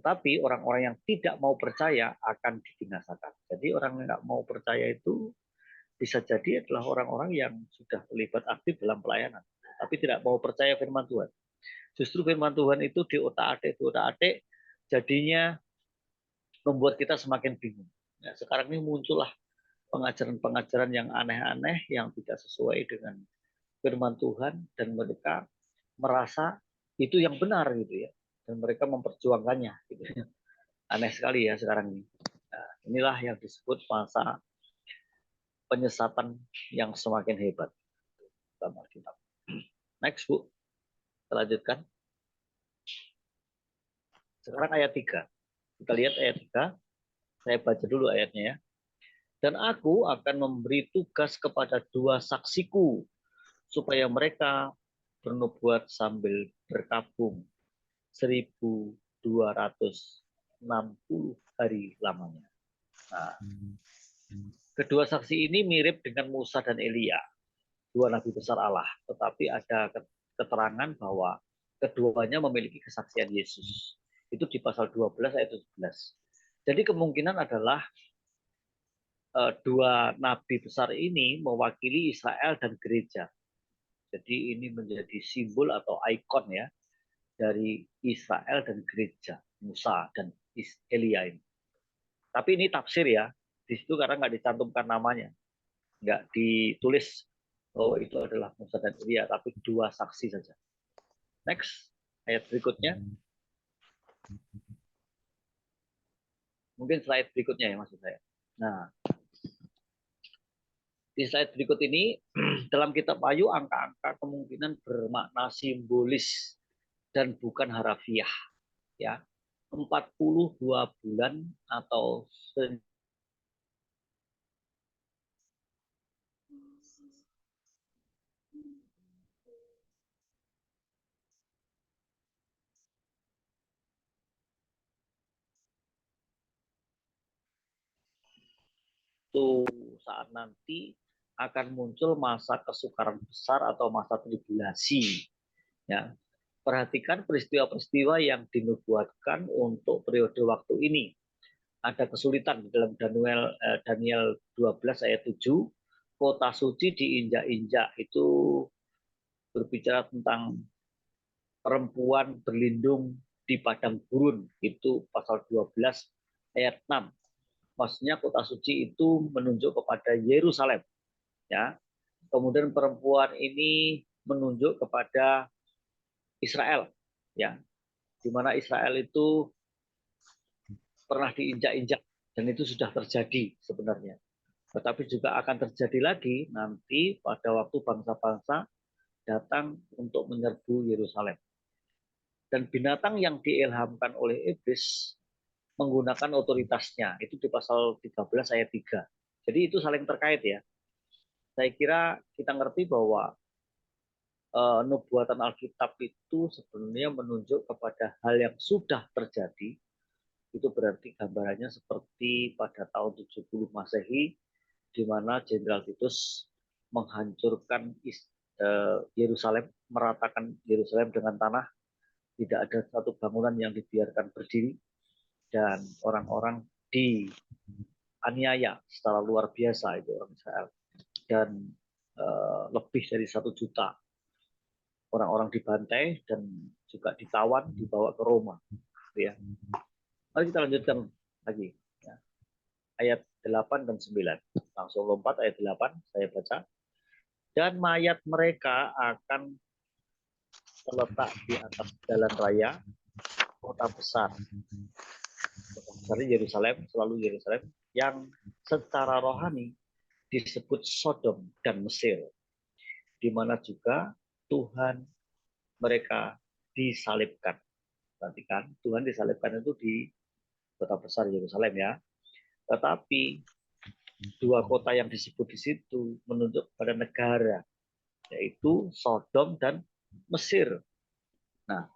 Tetapi orang-orang yang tidak mau percaya akan dibinasakan. Jadi orang yang tidak mau percaya itu bisa jadi adalah orang-orang yang sudah terlibat aktif dalam pelayanan, tapi tidak mau percaya firman Tuhan. Justru firman Tuhan itu diotak-atik, jadinya membuat kita semakin bingung. Nah, sekarang ini muncullah pengajaran-pengajaran yang aneh-aneh yang tidak sesuai dengan firman Tuhan dan mereka merasa itu yang benar gitu ya, dan mereka memperjuangkannya gitu. Aneh sekali ya sekarang ini. Nah, inilah yang disebut masa penyesatan yang semakin hebat dalam Alkitab. Next Bu, kita lanjutkan. Sekarang ayat 3. Kita lihat ayat 3. Saya baca dulu ayatnya ya. Dan aku akan memberi tugas kepada 2 saksiku supaya mereka bernubuat sambil berkabung 1260 hari lamanya. Nah, kedua saksi ini mirip dengan Musa dan Elia, 2 nabi besar Allah, tetapi ada keterangan bahwa keduanya memiliki kesaksian Yesus. Itu di pasal 12 ayat 17. Jadi kemungkinan adalah 2 nabi besar ini mewakili Israel dan gereja. Jadi ini menjadi simbol atau ikon ya dari Israel dan gereja, Musa dan Elia ini. Tapi ini tafsir ya, di situ karena nggak dicantumkan namanya, nggak ditulis bahwa itu adalah Musa dan Elia, tapi 2 saksi saja. Next, ayat berikutnya. Mungkin slide berikutnya ya maksud saya. Nah, di slide berikut ini, dalam kitab Wahyu, angka-angka kemungkinan bermakna simbolis dan bukan harafiah. Ya, 42 bulan atau itu saat nanti akan muncul masa kesukaran besar atau masa tribulasi. Ya, perhatikan peristiwa-peristiwa yang dinubuatkan untuk periode waktu ini. Ada kesulitan di dalam Daniel 12 ayat 7, kota suci diinjak-injak. Itu berbicara tentang perempuan berlindung di padang gurun. Itu pasal 12 ayat 6. Maksudnya kota suci itu menunjuk kepada Yerusalem, ya. Kemudian perempuan ini menunjuk kepada Israel, ya, di mana Israel itu pernah diinjak-injak Dan itu sudah terjadi sebenarnya. Tetapi juga akan terjadi lagi nanti pada waktu bangsa-bangsa datang untuk menyerbu Yerusalem. Dan binatang yang diilhamkan oleh iblis menggunakan otoritasnya. Itu di pasal 13 ayat 3. Jadi itu saling terkait ya. Saya kira kita ngerti bahwa nubuatan Alkitab itu sebenarnya menunjuk kepada hal yang sudah terjadi. Itu berarti gambarannya seperti pada tahun 70 Masehi, di mana Jenderal Titus menghancurkan Yerusalem, meratakan Yerusalem dengan tanah. Tidak ada satu bangunan yang dibiarkan berdiri, dan orang-orang dianiaya secara luar biasa itu orang Israel. Dan lebih dari 1 juta orang-orang dibantai dan juga ditawan, dibawa ke Roma. Ya. Mari kita lanjutkan lagi. Ya. Ayat 8 dan 9. Langsung lompat ayat 8, saya baca. Dan mayat mereka akan terletak di atas jalan raya kota besar. Kota besar Yerusalem, selalu Yerusalem, yang secara rohani disebut Sodom dan Mesir, di mana juga Tuhan mereka disalibkan. Perhatikan, Tuhan disalibkan itu di kota besar Yerusalem ya. Tetapi 2 kota yang disebut di situ menunjuk pada negara, yaitu Sodom dan Mesir. Nah,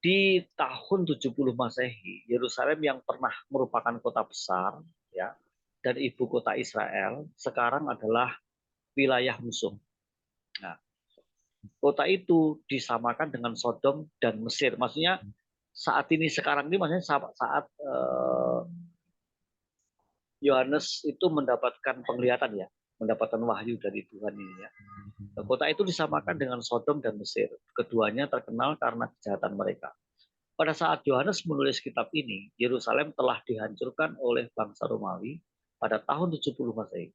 di tahun 70 Masehi, Yerusalem yang pernah merupakan kota besar ya dan ibu kota Israel sekarang adalah wilayah musuh. Nah, kota itu disamakan dengan Sodom dan Mesir. Maksudnya saat ini sekarang ini maksudnya saat Yohanes itu mendapatkan penglihatan ya, mendapatkan wahyu dari Tuhan ini ya. Kota itu disamakan dengan Sodom dan Mesir. Keduanya terkenal karena kejahatan mereka. Pada saat Yohanes menulis kitab ini, Yerusalem telah dihancurkan oleh bangsa Romawi pada tahun 70 Masehi.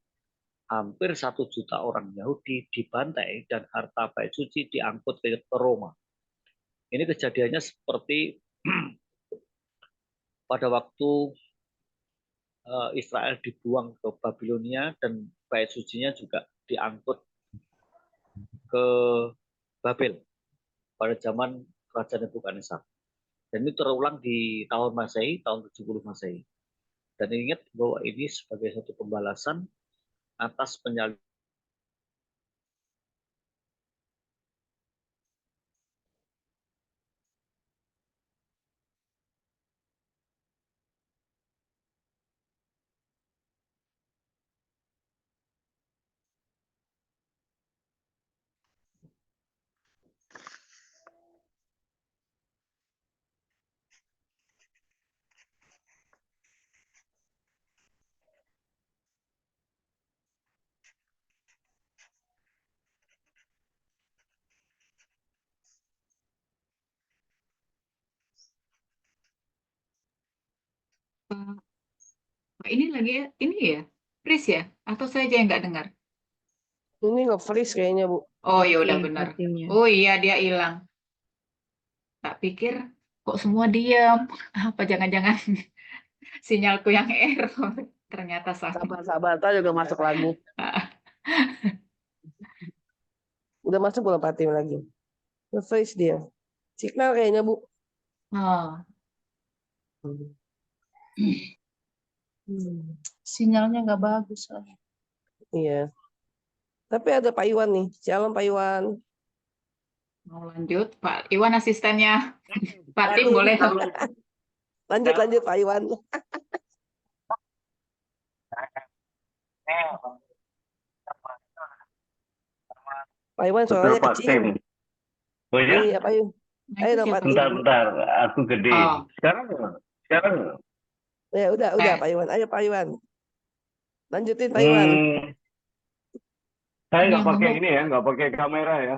Hampir 1 juta orang Yahudi dibantai dan harta bait suci diangkut ke Roma. Ini kejadiannya seperti pada waktu Israel dibuang ke Babilonia dan bait sucinya juga diangkut ke Babel pada zaman Kerajaan Nebukadnezar. Dan ini terulang di tahun Masehi, tahun 70 Masehi. Dan ingat bahwa ini sebagai satu pembalasan atas penyaliban Ini lagi ini ya, Pris ya? Atau saya aja yang nggak dengar? Ini nge-freeze kayaknya, Bu. Oh ya udah Iya, benar. Fatimnya. Oh iya dia hilang. Tak pikir kok semua diam. Apa jangan-jangan sinyalku yang error? Ternyata salah. Sabar-sabar, ntar juga masuk lagi. Udah masuk belum Fatim lagi? Nge-freeze dia. Signal kayaknya, Bu. Oh. Sinyalnya nggak bagus lagi. Iya. Tapi ada Pak Iwan nih. Shalom Pak Iwan. Mau lanjut, Pak Iwan asistennya Fatim Fatim. boleh. Lanjut Pak Iwan. Pak Iwan suaranya Betul, Pak kecil. Tim. Oh ya? Iya Pak Iwan. Ayo dong Pak Tim. Bentar, aku gede. Oh. Sekarang. Ya udah Pak Iwan. Ayo Pak Iwan. Lanjutin Pak Iwan. Saya nggak pakai ini ya, nggak pakai kamera ya.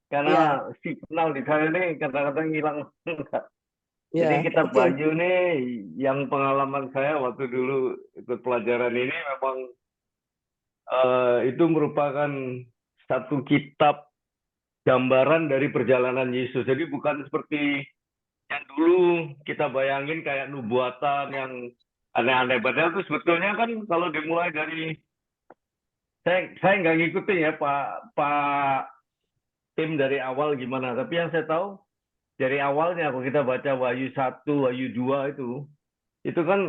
Karena Iya. signal di saya ini kadang-kadang hilang. Iya, Jadi kitab oke. Wahyu nih, yang pengalaman saya waktu dulu ikut pelajaran ini memang itu merupakan satu kitab gambaran dari perjalanan Yesus. Jadi bukan seperti yang dulu kita bayangin kayak nubuatan yang aneh-aneh. Padahal itu sebetulnya kan kalau dimulai dari saya nggak ngikutin ya Pak tim dari awal gimana. Tapi yang saya tahu dari awalnya kalau kita baca Wahyu 1, Wahyu 2 itu kan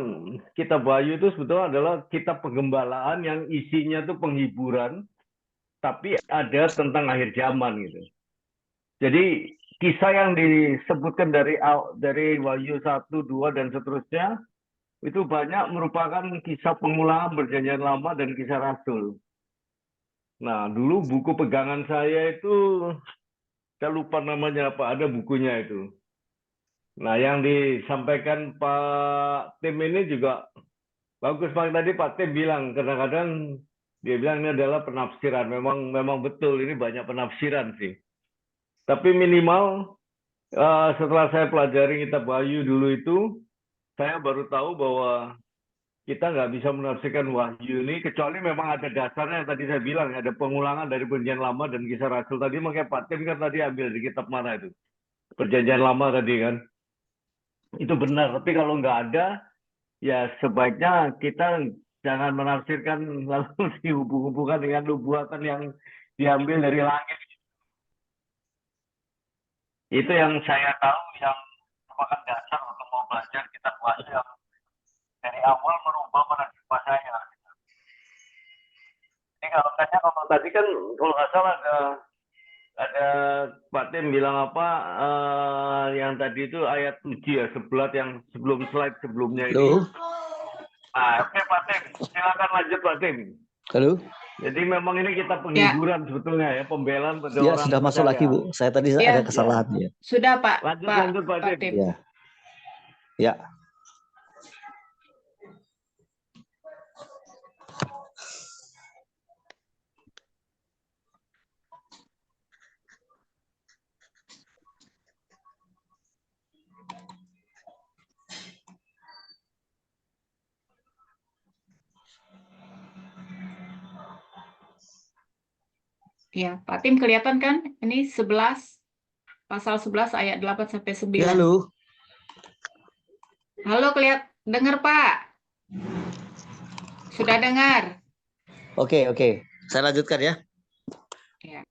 kitab Wahyu itu sebetulnya adalah kitab penggembalaan yang isinya tuh penghiburan, tapi ada tentang akhir zaman gitu. Jadi kisah yang disebutkan dari Wahyu 1, 2 dan seterusnya itu banyak merupakan kisah pengulangan Perjanjian Lama dan kisah Rasul. Nah, dulu buku pegangan saya itu saya lupa namanya apa, ada bukunya itu. Nah, yang disampaikan Pak Tim ini juga bagus banget. Tadi Pak Tim bilang kadang-kadang dia bilang ini adalah penafsiran. Memang betul ini banyak penafsiran sih. Tapi minimal setelah saya pelajari kitab Wahyu dulu itu, saya baru tahu bahwa kita nggak bisa menafsirkan Wahyu ini kecuali memang ada dasarnya yang tadi saya bilang, ada pengulangan dari Perjanjian Lama dan kisah Rasul tadi. Makanya Pak Tim kan tadi ambil di kitab mana itu, Perjanjian Lama tadi kan. Itu benar, tapi kalau nggak ada, ya sebaiknya kita jangan menafsirkan lalu dihubung-hubungkan dengan nubuatan yang diambil dari langit. Itu yang saya tahu yang merupakan dasar untuk mau belajar kitab Wahyu yang dari awal merubah paradigma saya. Jadi kalau tadi kan kalau nggak salah ada Pak Tim bilang apa yang tadi itu ayat 7 ya, sebelah yang sebelum slide sebelumnya ini. Halo. Oke Pak Tim, silakan lanjut Pak Tim. Halo. Jadi memang ini kita penghiburan sebetulnya ya, pembelaan pada Ya, orang sudah masuk percaya. lagi Bu. Saya tadi ada kesalahan ya. Sudah Pak. Lanjut Pak Tim. Ya. Ya. Ya, Pak Tim kelihatan kan? Ini 11, pasal 11 ayat 8 sampai 9. Ya, halo. Halo, dengar Pak? Sudah dengar? Oke. Saya lanjutkan ya. Ya.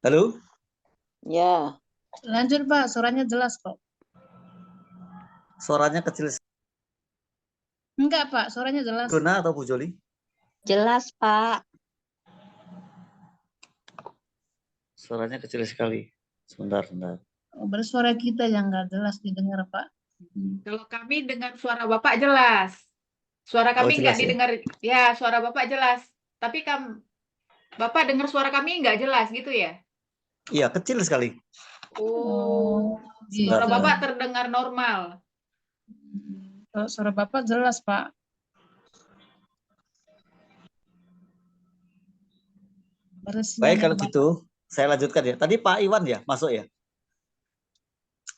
Halo. Ya. Lanjut Pak, suaranya jelas kok. Suaranya kecil. Enggak Pak, suaranya jelas. Dona atau Bu Joli? Jelas, Pak. Suaranya kecil sekali. Sebentar. Oh, bersuara kita yang enggak jelas didengar Pak. Kalau kami dengar suara Bapak jelas. Suara kami jelas enggak didengar. Ya, suara Bapak jelas. Tapi Bapak dengar suara kami enggak jelas gitu ya? Iya, kecil sekali. Oh, Gitu. suara Bapak terdengar normal. Kalau suara Bapak jelas Pak. Baik, kalau gitu saya lanjutkan ya. Tadi Pak Iwan ya masuk ya?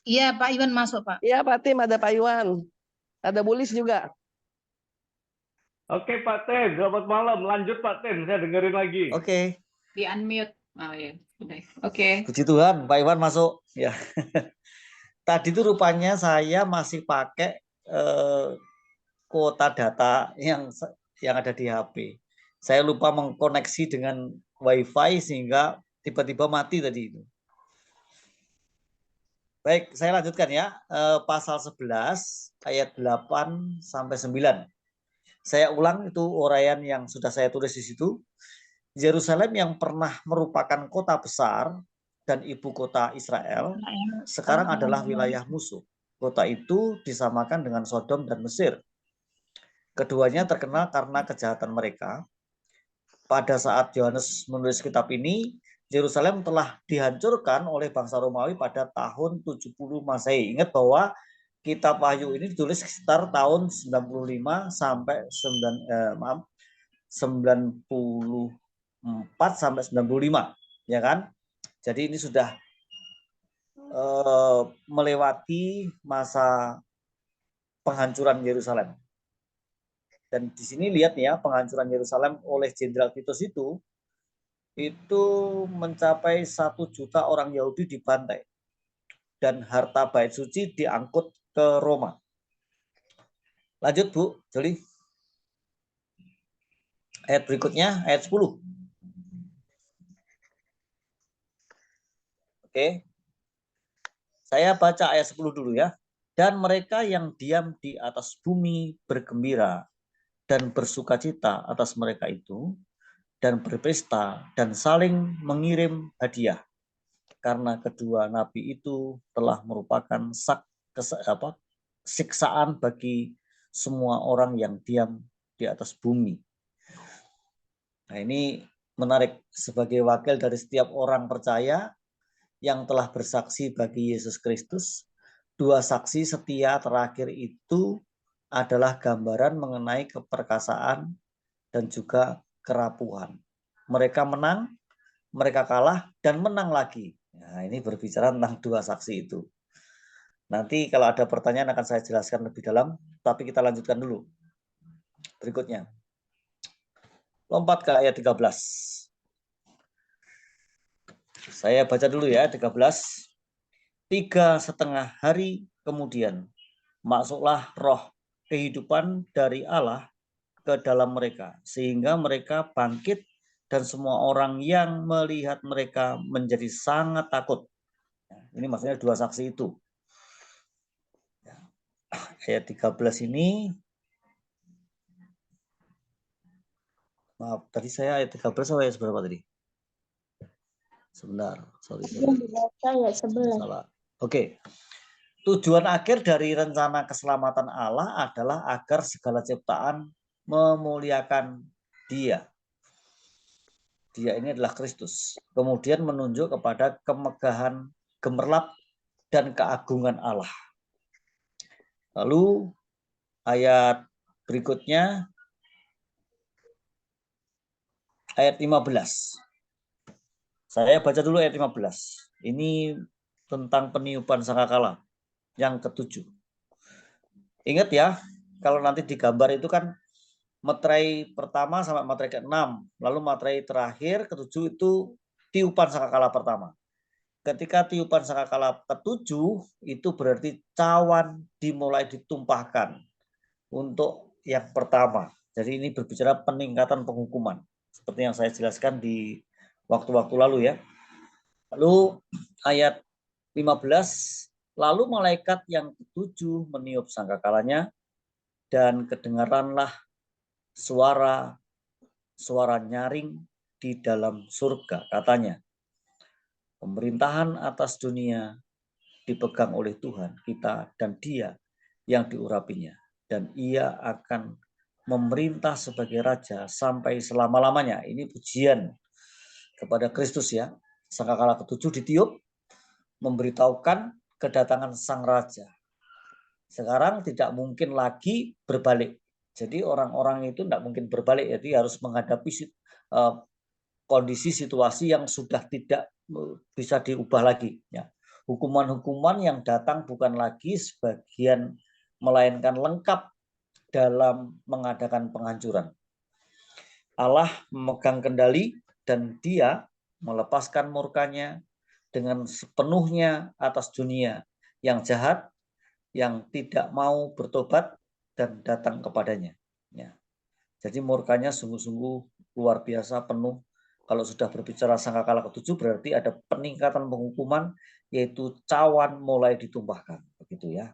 Iya, Pak Iwan masuk, Pak. Iya, Pak Tim, ada Pak Iwan. Ada Bulis juga. Oke Pak Tim, selamat malam. Lanjut Pak Tim, saya dengerin lagi. Oke. Di unmute. Oh ya, sudah. Oke. Puji Tuhan, Pak Iwan masuk. Ya. Tadi tuh rupanya saya masih pakai kuota data yang ada di HP. Saya lupa mengkoneksi dengan WiFi sehingga tiba-tiba mati tadi itu. Baik, saya lanjutkan ya. Pasal 11 ayat 8 sampai 9. Saya ulang itu uraian yang sudah saya tulis di situ. Yerusalem yang pernah merupakan kota besar dan ibu kota Israel, sekarang adalah wilayah musuh. Kota itu disamakan dengan Sodom dan Mesir. Keduanya terkenal karena kejahatan mereka. Pada saat Yohanes menulis kitab ini, Yerusalem telah dihancurkan oleh bangsa Romawi pada tahun 70 Masehi. Ingat bahwa kitab Wahyu ini ditulis sekitar tahun 95 sampai 94 sampai 95, ya kan? Jadi ini sudah melewati masa penghancuran Yerusalem. Dan di sini lihat ya, penghancuran Yerusalem oleh Jenderal Titus itu itu mencapai 1 juta orang Yahudi dibantai. Dan harta bait suci diangkut ke Roma. Lanjut Bu, Joli. Ayat berikutnya, ayat 10. Oke. Saya baca ayat 10 dulu ya. Dan mereka yang diam di atas bumi bergembira dan bersukacita atas mereka itu, dan berpesta dan saling mengirim hadiah. Karena kedua nabi itu telah merupakan siksaan bagi semua orang yang diam di atas bumi. Nah, ini menarik, sebagai wakil dari setiap orang percaya yang telah bersaksi bagi Yesus Kristus. 2 saksi setia terakhir itu adalah gambaran mengenai keperkasaan dan juga kerapuhan. Mereka menang, mereka kalah, dan menang lagi. Nah, ini berbicara tentang 2 saksi itu. Nanti kalau ada pertanyaan akan saya jelaskan lebih dalam, tapi kita lanjutkan dulu. Berikutnya. Lompat ke ayat 13. Saya baca dulu ya, 13. 3,5 hari kemudian, masuklah roh kehidupan dari Allah ke dalam mereka, sehingga mereka bangkit dan semua orang yang melihat mereka menjadi sangat takut. Ini maksudnya 2 saksi itu. Ayat 13 ini, maaf, tadi saya ayat 13 atau ayat berapa tadi? Sebentar, sorry. Salah. Oke. Tujuan akhir dari rencana keselamatan Allah adalah agar segala ciptaan memuliakan Dia. Dia ini adalah Kristus. Kemudian menunjuk kepada kemegahan, gemerlap, dan keagungan Allah. Lalu ayat berikutnya, ayat 15. Saya baca dulu ayat 15. Ini tentang peniupan sangkakala yang ke-7. Ingat ya, kalau nanti di gambar itu kan materai pertama sampai materai ke-6, lalu materai terakhir ke-7 itu tiupan sangkakala pertama. Ketika tiupan sangkakala ke-7 itu berarti cawan dimulai ditumpahkan untuk yang pertama. Jadi ini berbicara peningkatan penghukuman, seperti yang saya jelaskan di waktu-waktu lalu ya. Lalu ayat 15, lalu malaikat yang ke-7 meniup sangkakalanya, dan kedengaranlah suara nyaring di dalam surga, katanya, pemerintahan atas dunia dipegang oleh Tuhan kita dan Dia yang diurapinya, dan Ia akan memerintah sebagai raja sampai selama-lamanya. Ini pujian kepada Kristus ya. Sangkakala ke-7 ditiup, memberitahukan kedatangan sang raja. Sekarang tidak mungkin lagi berbalik. Jadi orang-orang itu tidak mungkin berbalik, jadi harus menghadapi kondisi situasi yang sudah tidak bisa diubah lagi. Ya. Hukuman-hukuman yang datang bukan lagi sebagian, melainkan lengkap dalam mengadakan penghancuran. Allah memegang kendali dan Dia melepaskan murkanya dengan sepenuhnya atas dunia yang jahat, yang tidak mau bertobat dan datang kepadanya. Ya. Jadi murkanya sungguh-sungguh luar biasa, penuh. Kalau sudah berbicara sangkakala ke-7 berarti ada peningkatan penghukuman, yaitu cawan mulai ditumpahkan. Begitu ya.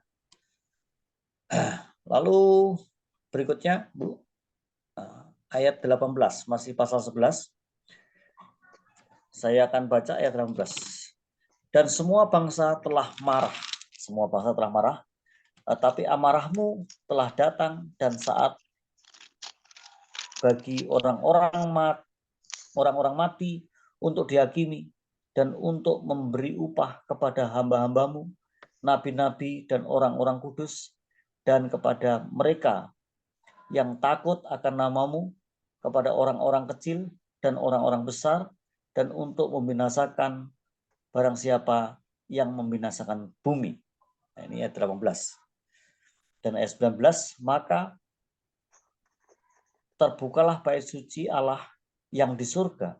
Lalu berikutnya, Bu, ayat 18, masih pasal 11. Saya akan baca ayat 18. Dan semua bangsa telah marah. Semua bangsa telah marah. Tapi amarahmu telah datang, dan saat bagi orang-orang mati untuk dihakimi, dan untuk memberi upah kepada hamba-hambamu, nabi-nabi dan orang-orang kudus, dan kepada mereka yang takut akan namamu, kepada orang-orang kecil dan orang-orang besar, dan untuk membinasakan barang siapa yang membinasakan bumi. Nah, ini ayat 18. Dan ayat 19, maka terbukalah bait suci Allah yang di surga,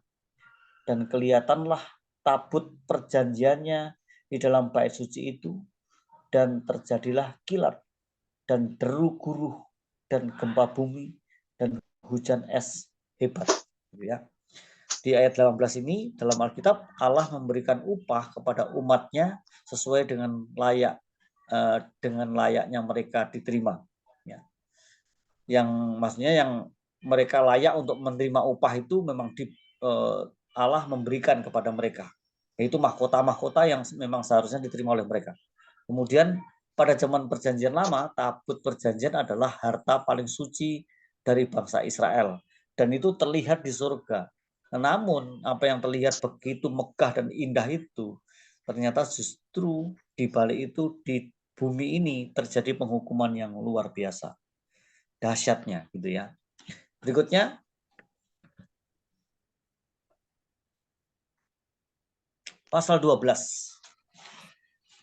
dan kelihatanlah tabut perjanjiannya di dalam bait suci itu, dan terjadilah kilat dan deru guruh dan gempa bumi dan hujan es hebat. Ya. Di ayat 18 ini dalam Alkitab Allah memberikan upah kepada umatnya sesuai dengan layaknya mereka diterima. Ya. Yang maksudnya yang mereka layak untuk menerima upah itu memang Allah memberikan kepada mereka, yaitu mahkota-mahkota yang memang seharusnya diterima oleh mereka. Kemudian pada zaman perjanjian lama, tabut perjanjian adalah harta paling suci dari bangsa Israel, dan itu terlihat di surga. Namun apa yang terlihat begitu megah dan indah itu, ternyata justru di balik itu di bumi ini terjadi penghukuman yang luar biasa, dahsyatnya gitu ya. Berikutnya pasal 12.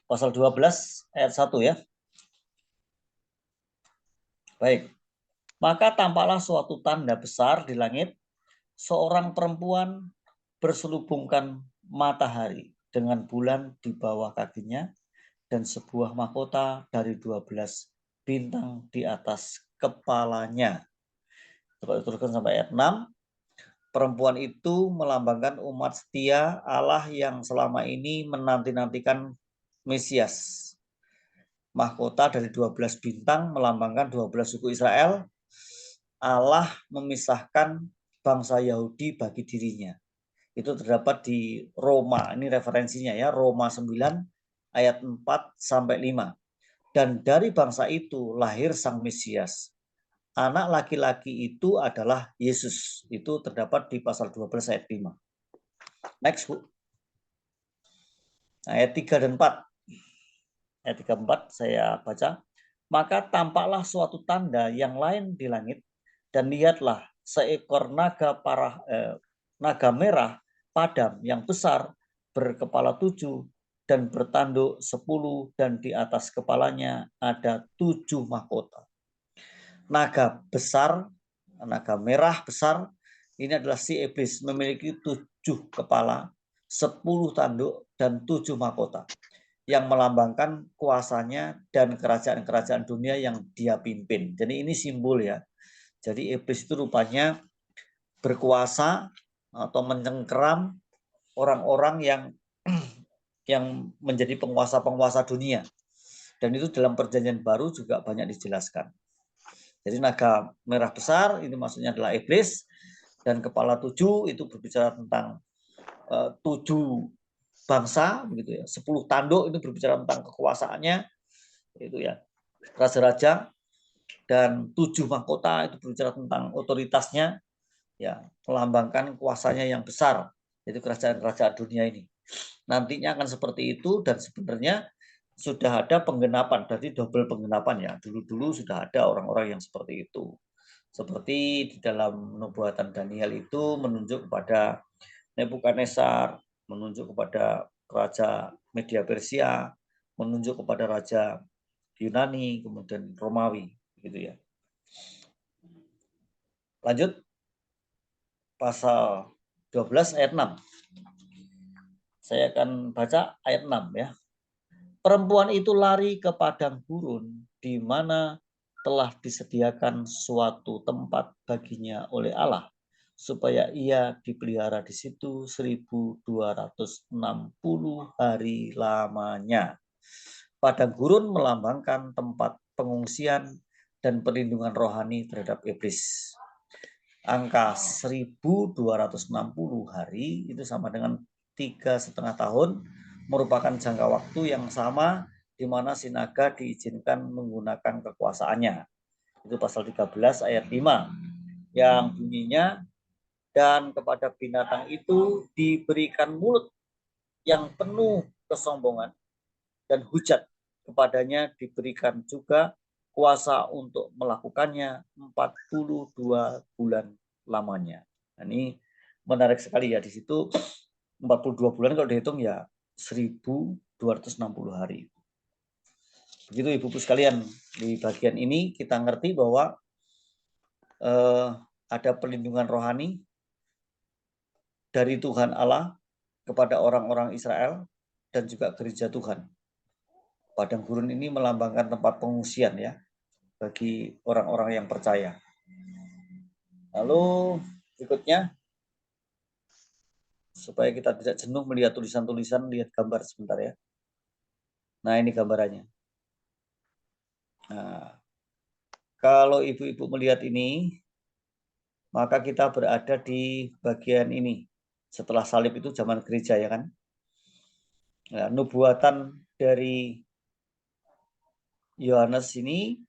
Pasal 12 ayat 1 ya. Baik. Maka tampaklah suatu tanda besar di langit, seorang perempuan berselubungkan matahari dengan bulan di bawah kakinya dan sebuah mahkota dari 12 bintang di atas kepalanya. Coba teruskan sampai ayat 6. Perempuan itu melambangkan umat setia Allah yang selama ini menanti-nantikan Mesias. Mahkota dari 12 bintang melambangkan 12 suku Israel. Allah memisahkan bangsa Yahudi bagi dirinya. Itu terdapat di Roma, ini referensinya ya, Roma 9 ayat 4 sampai 5. Dan dari bangsa itu lahir Sang Mesias. Anak laki-laki itu adalah Yesus. Itu terdapat di pasal 12 ayat 5. Next, Bu. Ayat 3 dan 4. Ayat 3 4 saya baca. Maka tampaklah suatu tanda yang lain di langit, dan lihatlah seekor naga merah padam yang besar, berkepala 7 dan bertanduk 10, dan di atas kepalanya ada 7 mahkota. Naga besar, naga merah besar, ini adalah si iblis, memiliki 7 kepala, 10 tanduk, dan 7 mahkota, yang melambangkan kuasanya dan kerajaan-kerajaan dunia yang dia pimpin. Jadi ini simbol ya. Jadi iblis itu rupanya berkuasa atau mencengkeram orang-orang yang menjadi penguasa-penguasa dunia. Dan itu dalam perjanjian baru juga banyak dijelaskan. Jadi naga merah besar itu maksudnya adalah iblis, dan kepala 7 itu berbicara tentang 7 bangsa begitu ya. 10 tanduk itu berbicara tentang kekuasaannya itu ya, raja-raja, dan 7 mahkota itu berbicara tentang otoritasnya ya, melambangkan kuasanya yang besar, yaitu kerajaan-kerajaan dunia ini. Nantinya akan seperti itu, dan sebenarnya sudah ada penggenapan, berarti double penggenapan ya. Dulu-dulu sudah ada orang-orang yang seperti itu. Seperti di dalam nubuatan Daniel itu menunjuk kepada Nebukadnezar, menunjuk kepada raja Media Persia, menunjuk kepada raja Yunani, kemudian Romawi gitu ya. Lanjut pasal 12 ayat 6. Saya akan baca ayat 6 ya. Perempuan itu lari ke padang gurun di mana telah disediakan suatu tempat baginya oleh Allah, supaya ia dipelihara di situ 1260 hari lamanya. Padang gurun melambangkan tempat pengungsian dan perlindungan rohani terhadap iblis. Angka 1260 hari itu sama dengan 3,5 tahun, merupakan jangka waktu yang sama di mana si naga diizinkan menggunakan kekuasaannya. Itu pasal 13 ayat 5 yang bunyinya, dan kepada binatang itu diberikan mulut yang penuh kesombongan, dan hujat kepadanya diberikan juga kuasa untuk melakukannya 42 bulan lamanya. Nah, ini menarik sekali ya, di situ 42 bulan kalau dihitung ya 1260 hari. Begitu Ibu-ibu sekalian, di bagian ini kita ngerti bahwa ada perlindungan rohani dari Tuhan Allah kepada orang-orang Israel dan juga gereja Tuhan. Padang gurun ini melambangkan tempat pengungsian ya bagi orang-orang yang percaya. Lalu berikutnya, supaya kita tidak jenuh melihat tulisan-tulisan, lihat gambar sebentar ya. Nah, ini gambarannya. Nah, kalau ibu-ibu melihat ini, maka kita berada di bagian ini. Setelah salib itu zaman gereja ya kan. Nah, nubuatan dari Yohanes ini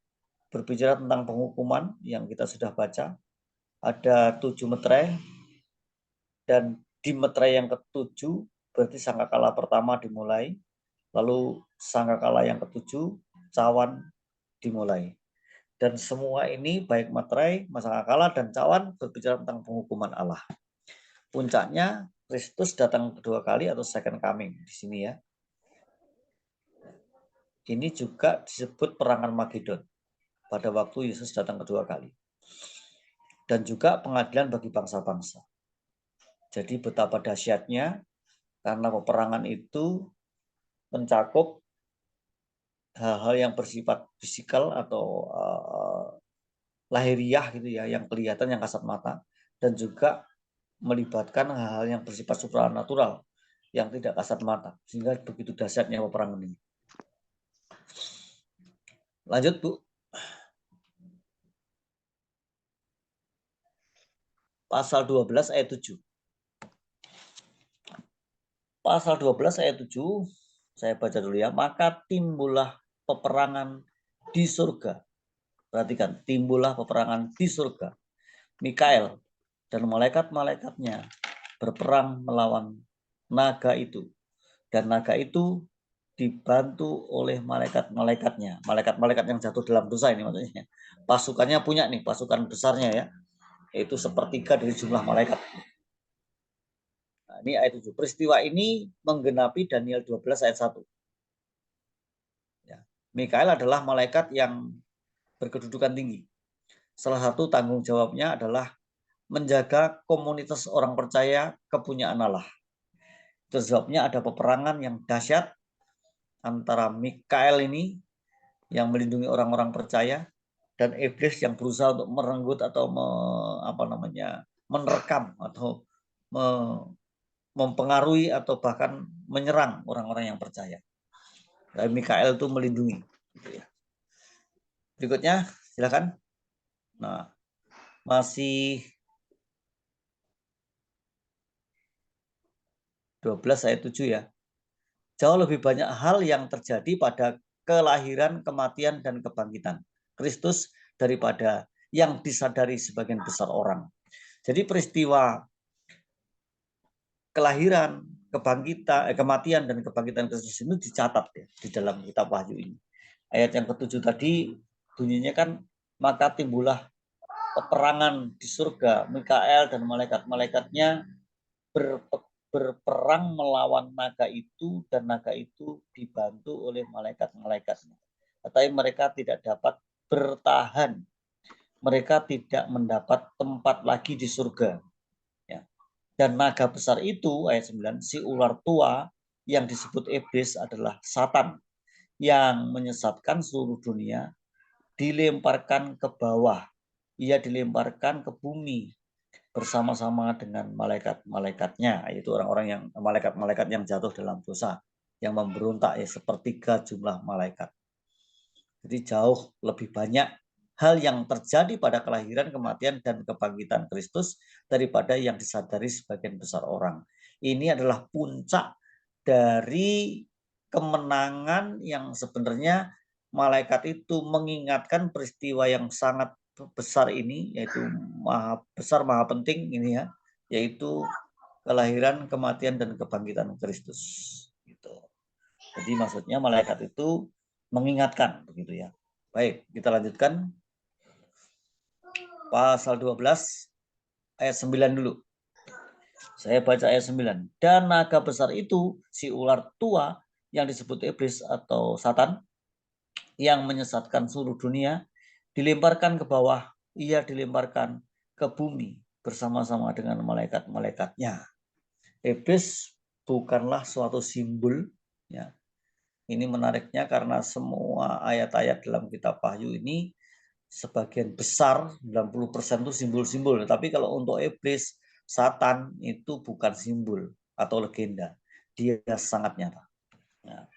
berbicara tentang penghukuman yang kita sudah baca. Ada 7 meterai, dan di meterai yang ke-7 berarti sangkakala pertama dimulai, lalu sangkakala yang ke-7 cawan dimulai. Dan semua ini baik meterai, sangkakala dan cawan berbicara tentang penghukuman Allah. Puncaknya Kristus datang kedua kali atau second coming di sini ya. Ini juga disebut perang Armagedon pada waktu Yesus datang kedua kali. Dan juga pengadilan bagi bangsa-bangsa. Jadi betapa dahsyatnya karena peperangan itu mencakup hal-hal yang bersifat fisikal atau lahiriah gitu ya, yang kelihatan, yang kasat mata, dan juga melibatkan hal-hal yang bersifat supranatural yang tidak kasat mata, sehingga begitu dahsyatnya peperangan ini. Lanjut Bu. Pasal 12 ayat 7. Pasal 12 ayat 7, saya baca dulu ya. Maka timbullah peperangan di surga. Perhatikan, timbullah peperangan di surga. Mikael dan malaikat-malaikatnya berperang melawan naga itu. Dan naga itu dibantu oleh malaikat-malaikatnya. Malaikat-malaikat yang jatuh dalam dosa ini maksudnya. Pasukannya punya nih, pasukan besarnya ya. Yaitu sepertiga dari jumlah malaikat. Nah, ini ayat 7. Peristiwa ini menggenapi Daniel 12 ayat 1. Ya. Mikael adalah malaikat yang berkedudukan tinggi. Salah satu tanggung jawabnya adalah menjaga komunitas orang percaya kepunyaan Allah. Itu sebabnya ada peperangan yang dahsyat antara Mikael ini yang melindungi orang-orang percaya dan iblis yang berusaha untuk merenggut atau menerkam atau mempengaruhi atau bahkan menyerang orang-orang yang percaya. Dan Mikael itu melindungi. Gitu ya. Berikutnya, silakan. Nah, masih 12 ayat 7 ya. Jauh lebih banyak hal yang terjadi pada kelahiran, kematian, dan kebangkitan Kristus daripada yang disadari sebagian besar orang. Jadi peristiwa kelahiran, kematian, dan kebangkitan Kristus itu dicatat ya di dalam kitab Wahyu ini. Ayat yang ke-7 tadi bunyinya kan, maka timbullah peperangan di surga, Mikael dan malaikat-malaikatnya berperang melawan naga itu, dan naga itu dibantu oleh malaikat-malaikatnya. Tetapi mereka tidak dapat bertahan. Mereka tidak mendapat tempat lagi di surga. Ya. Dan naga besar itu, ayat 9, si ular tua yang disebut iblis adalah Satan yang menyesatkan seluruh dunia, dilemparkan ke bawah. Ia dilemparkan ke bumi bersama-sama dengan malaikat-malaikatnya, yaitu orang-orang yang malaikat-malaikat yang jatuh dalam dosa, yang memberontak ya sepertiga jumlah malaikat. Jadi jauh lebih banyak hal yang terjadi pada kelahiran, kematian, dan kebangkitan Kristus daripada yang disadari sebagian besar orang. Ini adalah puncak dari kemenangan yang sebenarnya malaikat itu mengingatkan peristiwa yang sangat besar ini, yaitu maha besar, maha penting ini ya, yaitu kelahiran, kematian, dan kebangkitan Kristus. Gitu. Jadi maksudnya malaikat itu mengingatkan begitu ya. Baik, kita lanjutkan. Pasal 12 ayat 9 dulu. Saya baca ayat 9. Dan naga besar itu, si ular tua yang disebut iblis atau Satan, yang menyesatkan seluruh dunia, dilemparkan ke bawah. Ia dilemparkan ke bumi bersama-sama dengan malaikat-malaikatnya. Iblis bukanlah suatu simbol, ya. Ini menariknya karena semua ayat-ayat dalam kitab Wahyu ini sebagian besar 90% itu simbol-simbol. Tapi kalau untuk iblis, Satan itu bukan simbol atau legenda. Dia sangat nyata. Nah,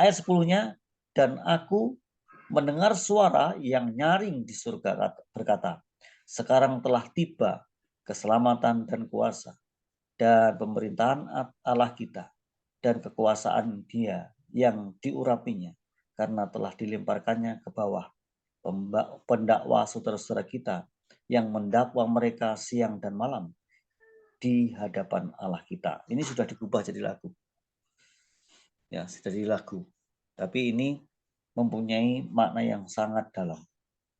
ayat 10-nya, dan aku mendengar suara yang nyaring di surga berkata, sekarang telah tiba keselamatan dan kuasa dan pemerintahan Allah kita dan kekuasaan Dia yang diurapinya, karena telah dilemparkannya ke bawah pendakwa saudara-saudara kita yang mendakwa mereka siang dan malam di hadapan Allah kita. Ini sudah diubah jadi lagu. Ya, sudah jadi lagu. Tapi ini mempunyai makna yang sangat dalam.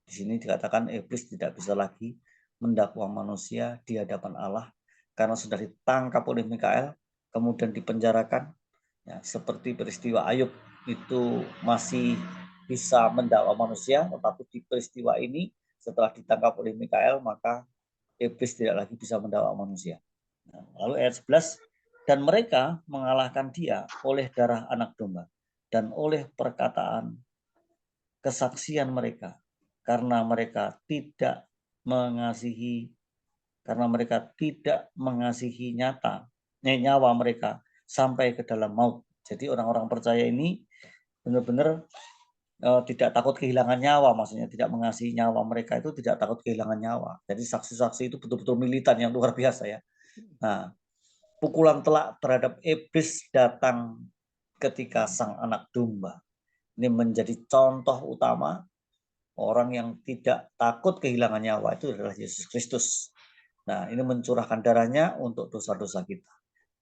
Di sini dikatakan iblis tidak bisa lagi mendakwa manusia di hadapan Allah karena sudah ditangkap oleh Mikael, kemudian dipenjarakan. Ya, seperti peristiwa Ayub itu masih bisa mendakwa manusia, tetapi di peristiwa ini setelah ditangkap oleh Mikael, maka iblis tidak lagi bisa mendakwa manusia. Nah, lalu ayat 11, dan mereka mengalahkan dia oleh darah anak domba dan oleh perkataan kesaksian mereka, karena mereka tidak mengasihi nyawa mereka sampai ke dalam maut. Jadi orang-orang percaya ini benar-benar tidak takut kehilangan nyawa, maksudnya tidak mengasihi nyawa mereka itu tidak takut kehilangan nyawa. Jadi saksi-saksi itu betul-betul militan yang luar biasa ya. Nah, pukulan telak terhadap iblis datang ketika sang anak domba. Ini menjadi contoh utama orang yang tidak takut kehilangan nyawa itu adalah Yesus Kristus. Nah, ini mencurahkan darahnya untuk dosa-dosa kita.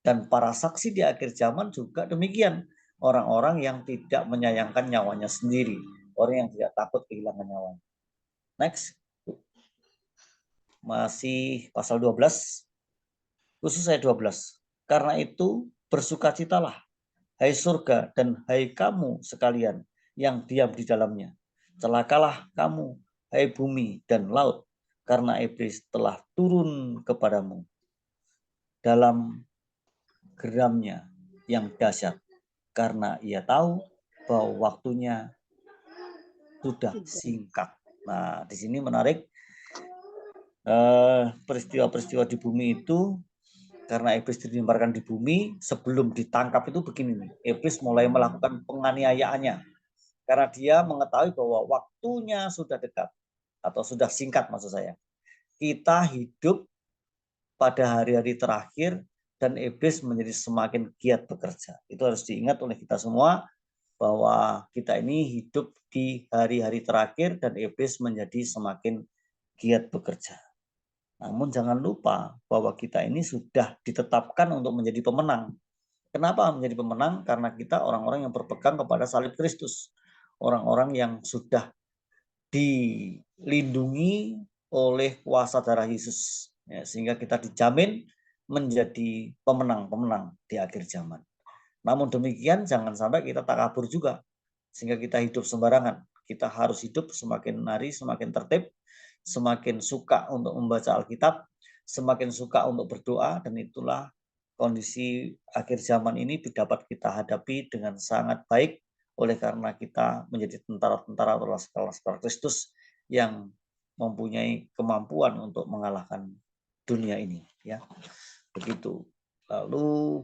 Dan para saksi di akhir zaman juga demikian. Orang-orang yang tidak menyayangkan nyawanya sendiri. Orang yang tidak takut kehilangan nyawanya. Next. Masih pasal 12. Khusus ayat 12. Karena itu bersukacitalah, hai surga dan hai kamu sekalian yang diam di dalamnya. Celakalah kamu, hai bumi dan laut, karena iblis telah turun kepadamu dalam geramnya yang dahsyat, karena ia tahu bahwa waktunya sudah singkat. Nah, di sini menarik peristiwa-peristiwa di bumi itu, karena iblis dilemparkan di bumi, sebelum ditangkap itu begini nih, iblis mulai melakukan penganiayaannya karena dia mengetahui bahwa waktunya sudah dekat atau sudah singkat maksud saya. Kita hidup pada hari-hari terakhir dan iblis menjadi semakin giat bekerja. Itu harus diingat oleh kita semua bahwa kita ini hidup di hari-hari terakhir dan iblis menjadi semakin giat bekerja. Namun jangan lupa bahwa kita ini sudah ditetapkan untuk menjadi pemenang. Kenapa menjadi pemenang? Karena kita orang-orang yang berpegang kepada salib Kristus. Orang-orang yang sudah dilindungi oleh kuasa darah Yesus. Ya, sehingga kita dijamin menjadi pemenang-pemenang di akhir zaman. Namun demikian jangan sampai kita tak kabur juga. Sehingga kita hidup sembarangan. Kita harus hidup semakin hari semakin tertib, semakin suka untuk membaca Alkitab, semakin suka untuk berdoa, dan itulah kondisi akhir zaman ini dapat kita hadapi dengan sangat baik oleh karena kita menjadi tentara-tentara atau laskar-laskar Kristus yang mempunyai kemampuan untuk mengalahkan dunia ini, ya. Begitu. Lalu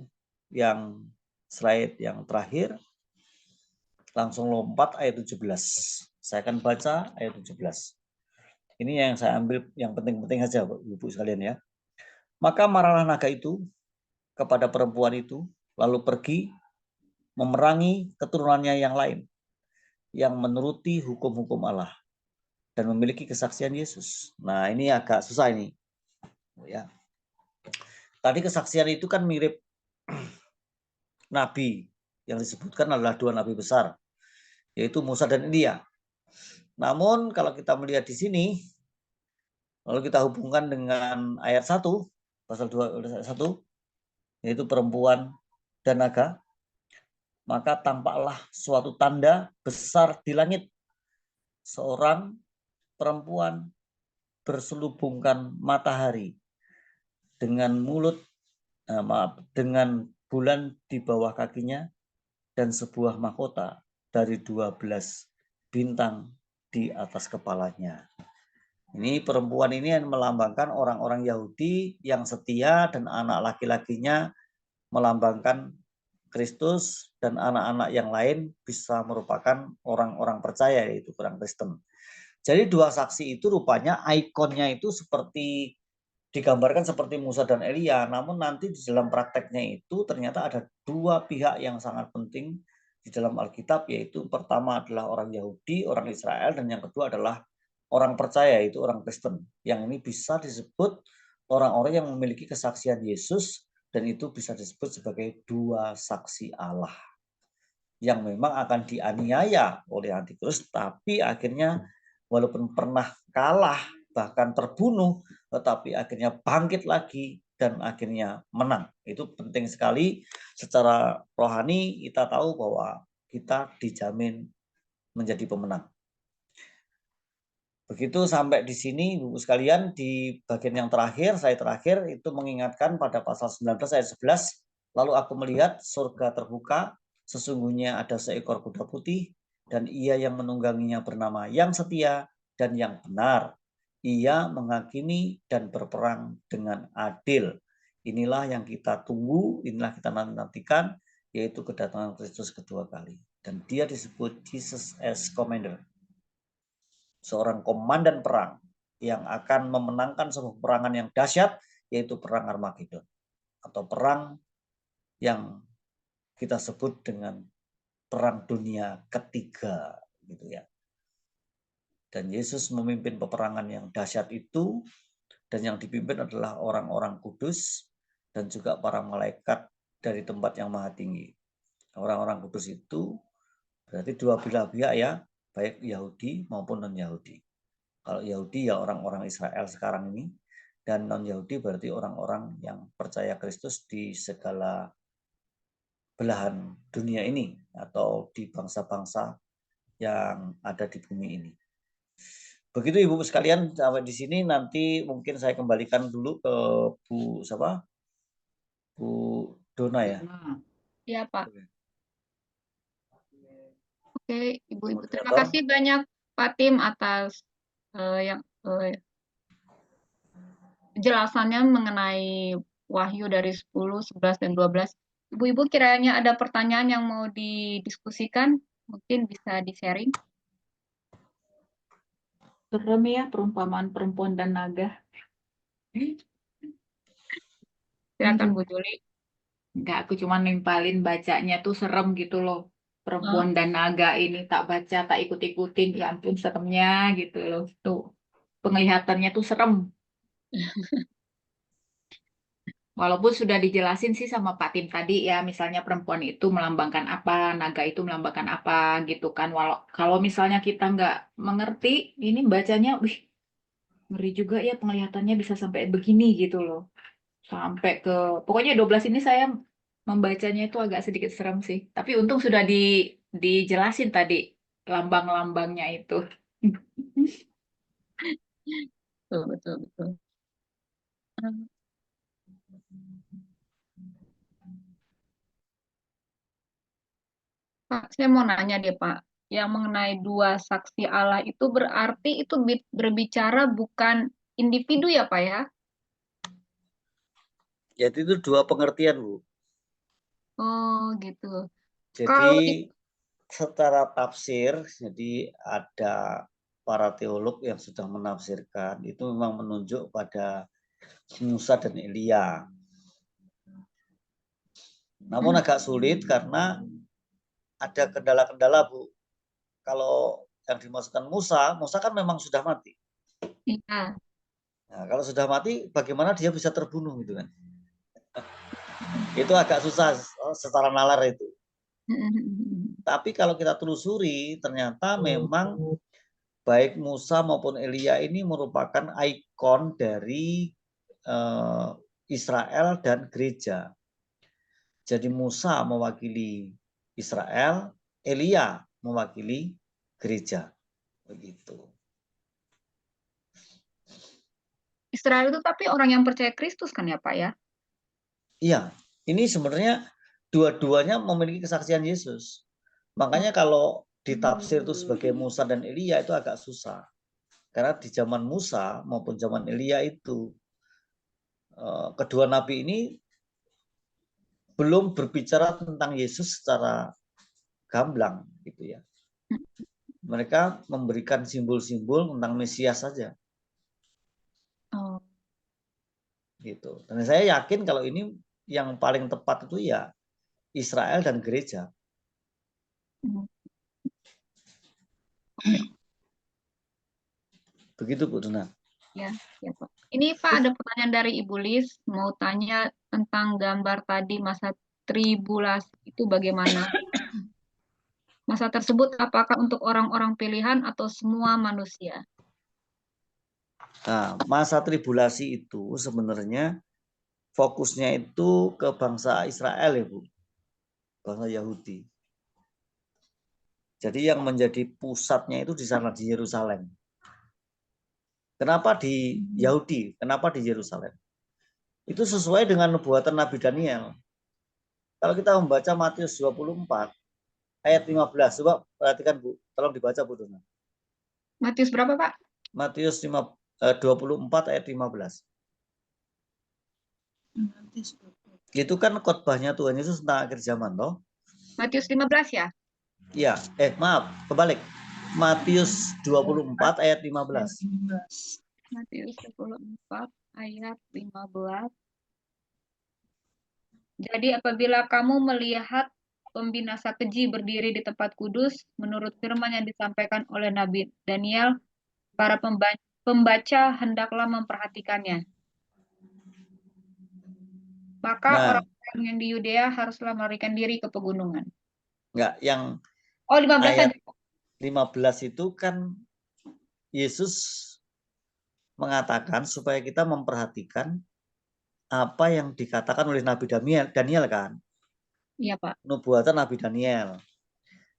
yang slide yang terakhir, langsung lompat ayat 17. Saya akan baca ayat 17. Ini yang saya ambil yang penting-penting saja, Ibu sekalian ya. Maka marahlah naga itu kepada perempuan itu, lalu pergi memerangi keturunannya yang lain, yang menuruti hukum-hukum Allah dan memiliki kesaksian Yesus. Nah, ini agak susah ini. Ya. Tadi kesaksian itu kan mirip nabi, yang disebutkan adalah dua nabi besar, yaitu Musa dan Elia. Namun kalau kita melihat di sini, lalu kita hubungkan dengan ayat 1, pasal 2 ayat 1, yaitu perempuan dan naga, maka tampaklah suatu tanda besar di langit. Seorang perempuan berselubungkan matahari dengan mulut dengan bulan di bawah kakinya dan sebuah mahkota dari 12 bintang di atas kepalanya. Ini perempuan ini yang melambangkan orang-orang Yahudi yang setia, dan anak laki-lakinya melambangkan Kristus, dan anak-anak yang lain bisa merupakan orang-orang percaya, yaitu orang Kristen. Jadi dua saksi itu rupanya ikonnya itu seperti digambarkan seperti Musa dan Elia, namun nanti di dalam prakteknya itu ternyata ada dua pihak yang sangat penting di dalam Alkitab, yaitu pertama adalah orang Yahudi, orang Israel, dan yang kedua adalah orang percaya, yaitu orang Kristen. Yang ini bisa disebut orang-orang yang memiliki kesaksian Yesus, dan itu bisa disebut sebagai dua saksi Allah yang memang akan dianiaya oleh Antikristus, tapi akhirnya walaupun pernah kalah bahkan terbunuh, tetapi akhirnya bangkit lagi dan akhirnya menang. Itu penting sekali. Secara rohani kita tahu bahwa kita dijamin menjadi pemenang. Begitu sampai di sini, Ibu sekalian, di bagian yang terakhir, saya terakhir itu mengingatkan pada pasal 19 ayat 11, lalu aku melihat surga terbuka, sesungguhnya ada seekor kuda putih, dan ia yang menungganginya bernama Yang Setia dan Yang Benar. Ia menghakimi dan berperang dengan adil. Inilah yang kita tunggu, inilah kita nantikan, yaitu kedatangan Kristus kedua kali. Dan dia disebut Jesus as Commander, seorang komandan perang yang akan memenangkan sebuah peperangan yang dahsyat, yaitu perang Armageddon, atau perang yang kita sebut dengan perang dunia ketiga, gitu ya. Dan Yesus memimpin peperangan yang dahsyat itu, dan yang dipimpin adalah orang-orang kudus dan juga para malaikat dari tempat yang maha tinggi. Orang-orang kudus itu berarti dua belah pihak ya, baik Yahudi maupun non-Yahudi. Kalau Yahudi ya orang-orang Israel sekarang ini, dan non-Yahudi berarti orang-orang yang percaya Kristus di segala belahan dunia ini atau di bangsa-bangsa yang ada di bumi ini. Begitu Ibu sekalian, sampai di sini. Nanti mungkin saya kembalikan dulu ke Bu siapa? Bu Dona ya. Iya, Pak. Oke, Ibu-ibu. Terima Moderator. kasih banyak Pak Tim atas penjelasannya mengenai Wahyu dari 10, 11, dan 12. Ibu-ibu kiranya ada pertanyaan yang mau didiskusikan, mungkin bisa di-sharing. Serem ya perumpamaan perempuan dan naga. Silakan Bu Juli. Enggak, aku cuma nimpalin bacanya tuh serem gitu loh. Perempuan dan naga ini tak baca, tak ikut-ikutin, ya ampun seremnya gitu loh. Tuh, penglihatannya tuh serem. Walaupun sudah dijelasin sih sama Pak Tim tadi ya, misalnya perempuan itu melambangkan apa, naga itu melambangkan apa gitu kan. Kalau misalnya kita nggak mengerti, ini bacanya, wih, ngeri juga ya penglihatannya bisa sampai begini gitu loh. Sampai ke, pokoknya 12 ini saya membacanya itu agak sedikit serem sih. Tapi untung sudah dijelasin tadi lambang-lambangnya itu. Betul. Pak, saya mau nanya deh Pak, yang mengenai dua saksi Allah itu berarti itu berbicara bukan individu ya Pak ya? Jadi itu dua pengertian, Bu. Oh gitu. Jadi secara tafsir, jadi ada para teolog yang sudah menafsirkan, itu memang menunjuk pada Musa dan Elia. Namun agak sulit karena ada kendala-kendala, Bu. Kalau yang dimaksudkan Musa kan memang sudah mati. Iya. Nah, kalau sudah mati, bagaimana dia bisa terbunuh gitu kan? Itu agak susah secara nalar itu. Tapi kalau kita telusuri, ternyata memang baik Musa maupun Elia ini merupakan ikon dari Israel dan gereja. Jadi Musa mewakili Israel, Elia mewakili gereja. Begitu. Israel itu tapi orang yang percaya Kristus kan ya Pak ya? Iya, ini sebenarnya dua-duanya memiliki kesaksian Yesus. Makanya kalau ditafsir itu sebagai Musa dan Elia itu agak susah. Karena di zaman Musa maupun zaman Elia itu kedua nabi ini belum berbicara tentang Yesus secara gamblang gitu ya. Mereka memberikan simbol-simbol tentang Mesias saja. Oh. Gitu. Dan saya yakin kalau ini yang paling tepat itu ya Israel dan gereja. Begitu Bu Duna. Ya, ya Pak. Ini Pak ada pertanyaan dari Ibu Lis, mau tanya tentang gambar tadi masa tribulasi itu bagaimana? Masa tersebut apakah untuk orang-orang pilihan atau semua manusia? Nah, masa tribulasi itu sebenarnya fokusnya itu ke bangsa Israel ya Bu, bangsa Yahudi. Jadi yang menjadi pusatnya itu di sana di Yerusalem. Kenapa di Yahudi? Kenapa di Yerusalem? Itu sesuai dengan nubuatan Nabi Daniel. Kalau kita membaca Matius 24 ayat 15, coba perhatikan Bu, tolong dibaca Bu Dona. Matius berapa Pak? Matius 24 ayat 15. Itu kan khotbahnya Tuhan Yesus tentang akhir zaman toh. Matius 15 ya? Iya, maaf, kebalik. Matius 24 ayat 15. Matius 24 ayat 15. Jadi apabila kamu melihat pembinasa keji berdiri di tempat kudus, menurut firman yang disampaikan oleh Nabi Daniel, para pembaca hendaklah memperhatikannya. Maka orang-orang yang di Yudea haruslah melarikan diri ke pegunungan. Enggak, yang 15 ayat saja. 15 itu kan Yesus mengatakan supaya kita memperhatikan apa yang dikatakan oleh Nabi Daniel kan? Iya, Pak. Nubuatan Nabi Daniel.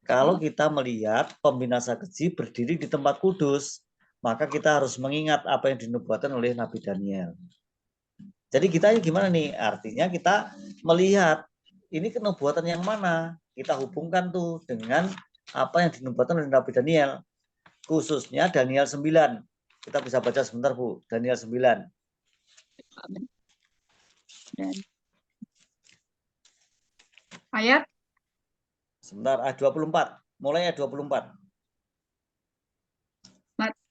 Kalau kita melihat pembinasa keji berdiri di tempat kudus, maka kita harus mengingat apa yang dinubuatkan oleh Nabi Daniel. Jadi kita gimana nih? Artinya kita melihat ini kenubuatan yang mana? Kita hubungkan tuh dengan apa yang dinubuatkan oleh Nabi Daniel. Khususnya Daniel 9. Kita bisa baca sebentar Bu, Daniel 9. Dan ayat sebentar, ayat 24. Mulai ayat 24.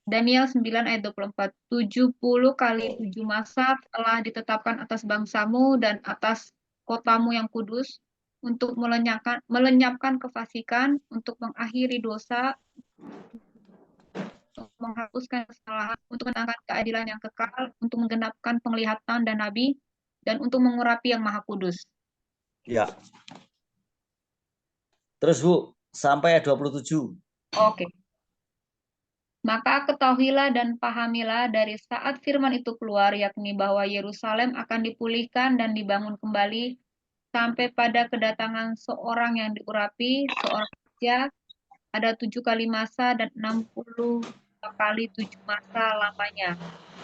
Daniel 9 ayat 24. 70 kali 7 masa telah ditetapkan atas bangsamu dan atas kotamu yang kudus untuk melenyapkan kefasikan, untuk mengakhiri dosa, untuk menghapuskan kesalahan, untuk menangkan keadilan yang kekal, untuk menggenapkan penglihatan dan nabi, dan untuk mengurapi yang maha kudus. Ya. Terus Bu, sampai ayat 27. Oke. Maka ketahuilah dan pahamilah dari saat firman itu keluar, yakni bahwa Yerusalem akan dipulihkan dan dibangun kembali sampai pada kedatangan seorang yang diurapi, seorang raja, ada 7 kali masa dan 60 kali 7 masa lamanya.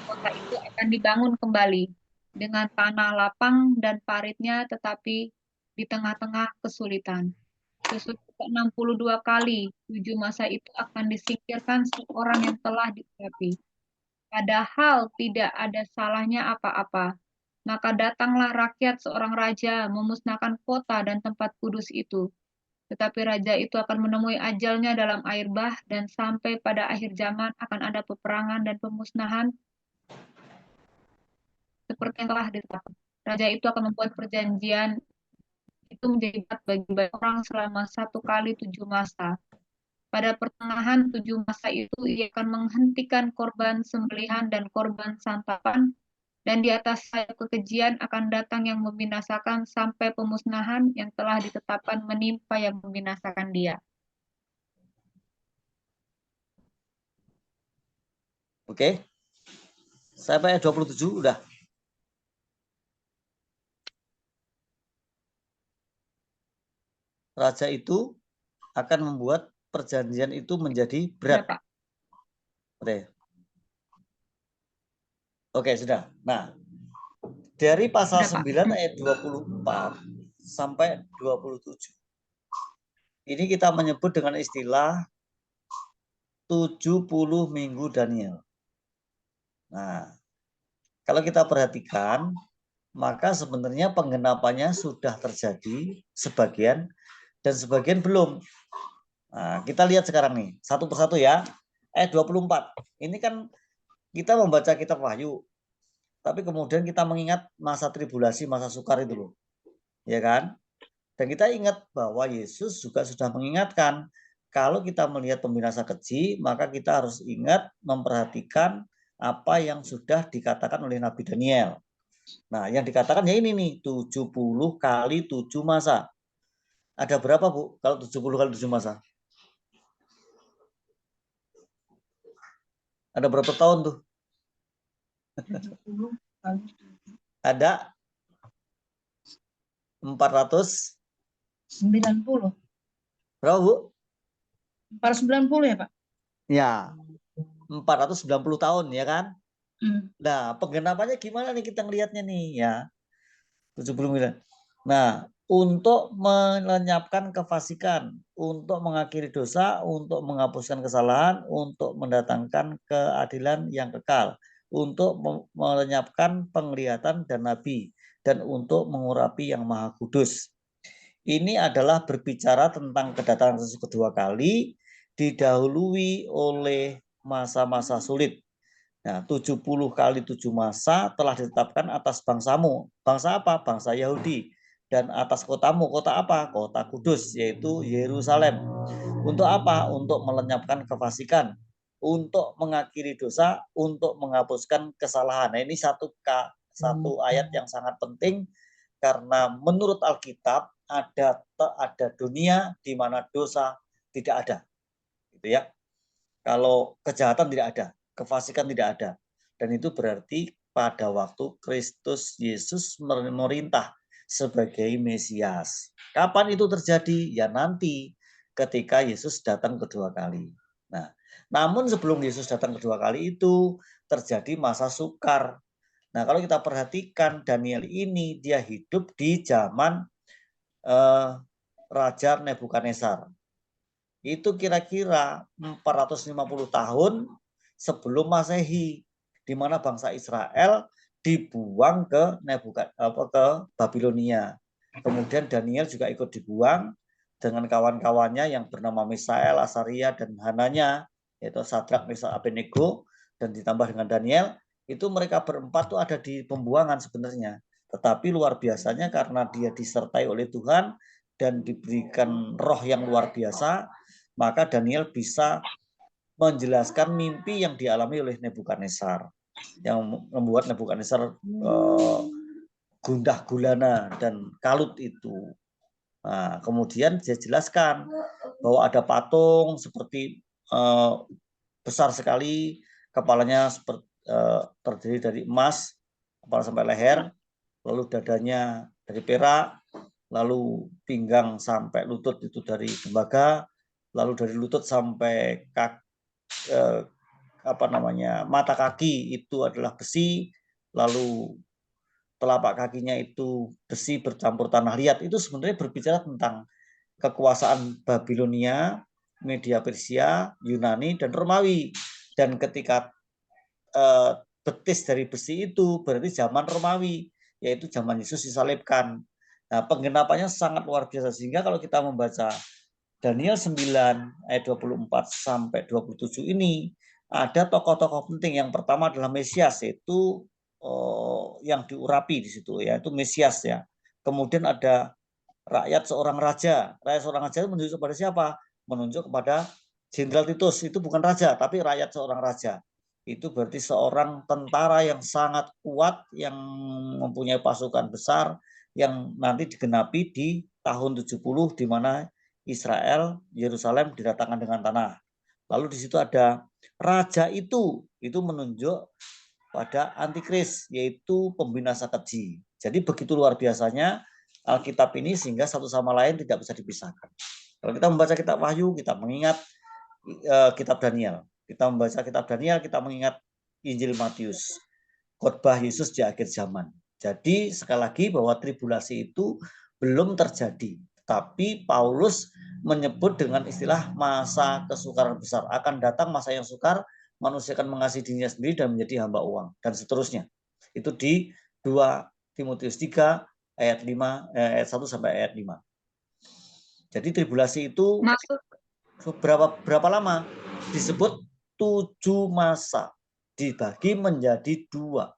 Kota itu akan dibangun kembali dengan tanah lapang dan paritnya, tetapi di tengah-tengah kesulitan. Sesudah 62 kali 7 masa itu akan disingkirkan seorang yang telah diurapi. Padahal tidak ada salahnya apa-apa. Maka datanglah rakyat seorang raja memusnahkan kota dan tempat kudus itu. Tetapi raja itu akan menemui ajalnya dalam air bah, dan sampai pada akhir zaman akan ada peperangan dan pemusnahan seperti yang telah ditetapkan. Raja itu akan membuat perjanjian itu menjadi bagi banyak orang selama 1 kali 7 masa. Pada pertengahan 7 masa itu ia akan menghentikan korban sembelihan dan korban santapan, dan di atas sayap kekejian akan datang yang membinasakan sampai pemusnahan yang telah ditetapkan menimpa yang membinasakan dia. Oke. Sampai ayat 27 udah. Raja itu akan membuat perjanjian itu menjadi berat. Ya, Pak. Oke, sudah. Nah, Dari pasal Udah, Pak. 9 ayat 24 sampai 27. Ini kita menyebut dengan istilah 70 minggu Daniel. Nah, kalau kita perhatikan, maka sebenarnya penggenapannya sudah terjadi sebagian dan sebagian belum. Nah, kita lihat sekarang nih, satu persatu ya. Ayat 24. Ini kan kita membaca kitab Wahyu, tapi kemudian kita mengingat masa tribulasi, masa sukar itu loh. Ya kan? Dan kita ingat bahwa Yesus juga sudah mengingatkan, kalau kita melihat pembinasa keji, maka kita harus ingat memperhatikan apa yang sudah dikatakan oleh Nabi Daniel. Nah, yang dikatakan ya ini nih, 70 kali 7 masa. Ada berapa, Bu, kalau 70 kali 7 masa? Ada berapa tahun tuh? Ada 490. Berapa, Bu? 490 ya, Pak? Ya, 490 tahun ya kan? Nah, penggenapannya gimana nih kita ngelihatnya nih ya. 79. Nah, untuk melenyapkan kefasikan, untuk mengakhiri dosa, untuk menghapuskan kesalahan, untuk mendatangkan keadilan yang kekal, untuk melenyapkan penglihatan dan nabi, dan untuk mengurapi yang maha kudus. Ini adalah berbicara tentang kedatangan Yesus kedua kali, didahului oleh masa-masa sulit. Nah, 70 kali 7 masa telah ditetapkan atas bangsamu. Bangsa apa? Bangsa Yahudi. Dan atas kotamu. Kota apa? Kota kudus, yaitu Yerusalem. Untuk apa? Untuk melenyapkan kefasikan, untuk mengakhiri dosa, untuk menghapuskan kesalahan. Nah, ini satu ayat yang sangat penting, karena menurut Alkitab ada dunia di mana dosa tidak ada, gitu ya. Kalau kejahatan tidak ada, kefasikan tidak ada, dan itu berarti pada waktu Kristus Yesus memerintah sebagai Mesias. Kapan itu terjadi? Ya nanti ketika Yesus datang kedua kali. Nah, namun sebelum Yesus datang kedua kali itu terjadi masa sukar. Nah, kalau kita perhatikan Daniel ini, dia hidup di zaman Raja Nebukadnezar. Itu kira-kira 450 tahun sebelum Masehi, di mana bangsa Israel dibuang ke Babilonia. Kemudian Daniel juga ikut dibuang dengan kawan-kawannya yang bernama Misael, Asaria, dan Hananya, yaitu Sadrak, Meshach, Abednego, dan ditambah dengan Daniel. Itu mereka berempat tuh ada di pembuangan sebenarnya. Tetapi luar biasanya karena dia disertai oleh Tuhan dan diberikan roh yang luar biasa, maka Daniel bisa menjelaskan mimpi yang dialami oleh Nebukadnezar, yang membuat Nebukadnezar gundah gulana dan kalut itu. Nah, kemudian dia jelaskan bahwa ada patung seperti besar sekali, kepalanya seperti terdiri dari emas, kepala sampai leher, lalu dadanya dari perak, lalu pinggang sampai lutut itu dari tembaga, lalu dari lutut sampai mata kaki itu adalah besi, lalu telapak kakinya itu besi bercampur tanah liat. Itu sebenarnya berbicara tentang kekuasaan Babilonia, Media Persia, Yunani, dan Romawi. Dan ketika betis dari besi itu berarti zaman Romawi, yaitu zaman Yesus disalibkan. Nah, penggenapannya sangat luar biasa, sehingga kalau kita membaca Daniel 9 ayat 24 sampai 27 ini, ada tokoh-tokoh penting. Yang pertama adalah Mesias, yaitu yang diurapi di situ, yaitu Mesias ya. Kemudian ada rakyat seorang raja. Rakyat seorang raja itu menunjuk kepada siapa? Menunjuk kepada Jenderal Titus. Itu bukan raja, tapi rakyat seorang raja. Itu berarti seorang tentara yang sangat kuat, yang mempunyai pasukan besar, yang nanti digenapi di tahun 70, di mana Israel, Yerusalem didatangkan dengan tanah. Lalu di situ ada raja itu menunjuk pada antikris, yaitu pembinasa keji. Jadi begitu luar biasanya Alkitab ini, sehingga satu sama lain tidak bisa dipisahkan. Kalau kita membaca kitab Wahyu, kita mengingat kitab Daniel. Kita membaca kitab Daniel, kita mengingat Injil Matius, khotbah Yesus di akhir zaman. Jadi sekali lagi bahwa tribulasi itu belum terjadi. Tapi Paulus menyebut dengan istilah masa kesukaran besar. Akan datang masa yang sukar, manusia akan mengasihi dirinya sendiri dan menjadi hamba uang. Dan seterusnya. Itu di 2 Timotius 3 ayat 5, ayat 1 sampai ayat 5. Jadi tribulasi itu Maksud berapa lama? Disebut 7 masa. Dibagi menjadi 2.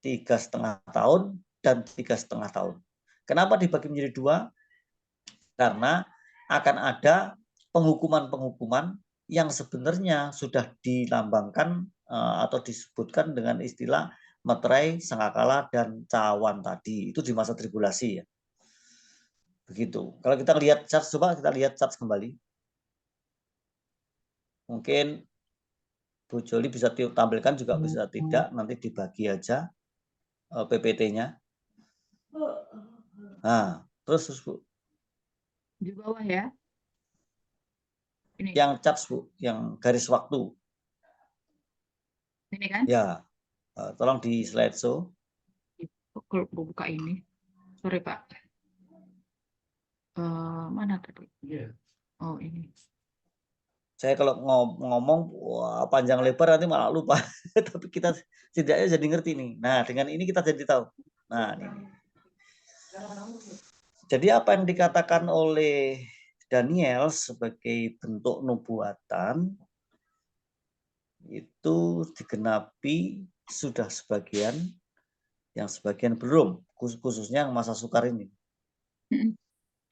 3,5 tahun dan 3,5 tahun. Kenapa dibagi menjadi 2? Karena akan ada penghukuman-penghukuman yang sebenarnya sudah dilambangkan atau disebutkan dengan istilah meterai, sangkakala, dan cawan tadi. Itu di masa tribulasi ya. Begitu. Kalau kita lihat chart, coba kita lihat chart kembali. Mungkin Bu Joli bisa tampilkan juga, bisa tidak, nanti dibagi aja PPT-nya. Nah, terus Bu. Di bawah ya. Ini. Yang chart Bu, yang garis waktu. Ini kan? Ya, tolong di slideshow. Buka ini. Sorry Pak. Mana tadi? Oh ini. Saya kalau ngomong wah, panjang lebar nanti malah lupa. Tapi kita setidaknya jadi ngerti nih. Nah, dengan ini kita jadi tahu. Nah, ini. Jadi apa yang dikatakan oleh Daniel sebagai bentuk nubuatan itu digenapi sudah sebagian, yang sebagian belum, khususnya yang masa sukar ini.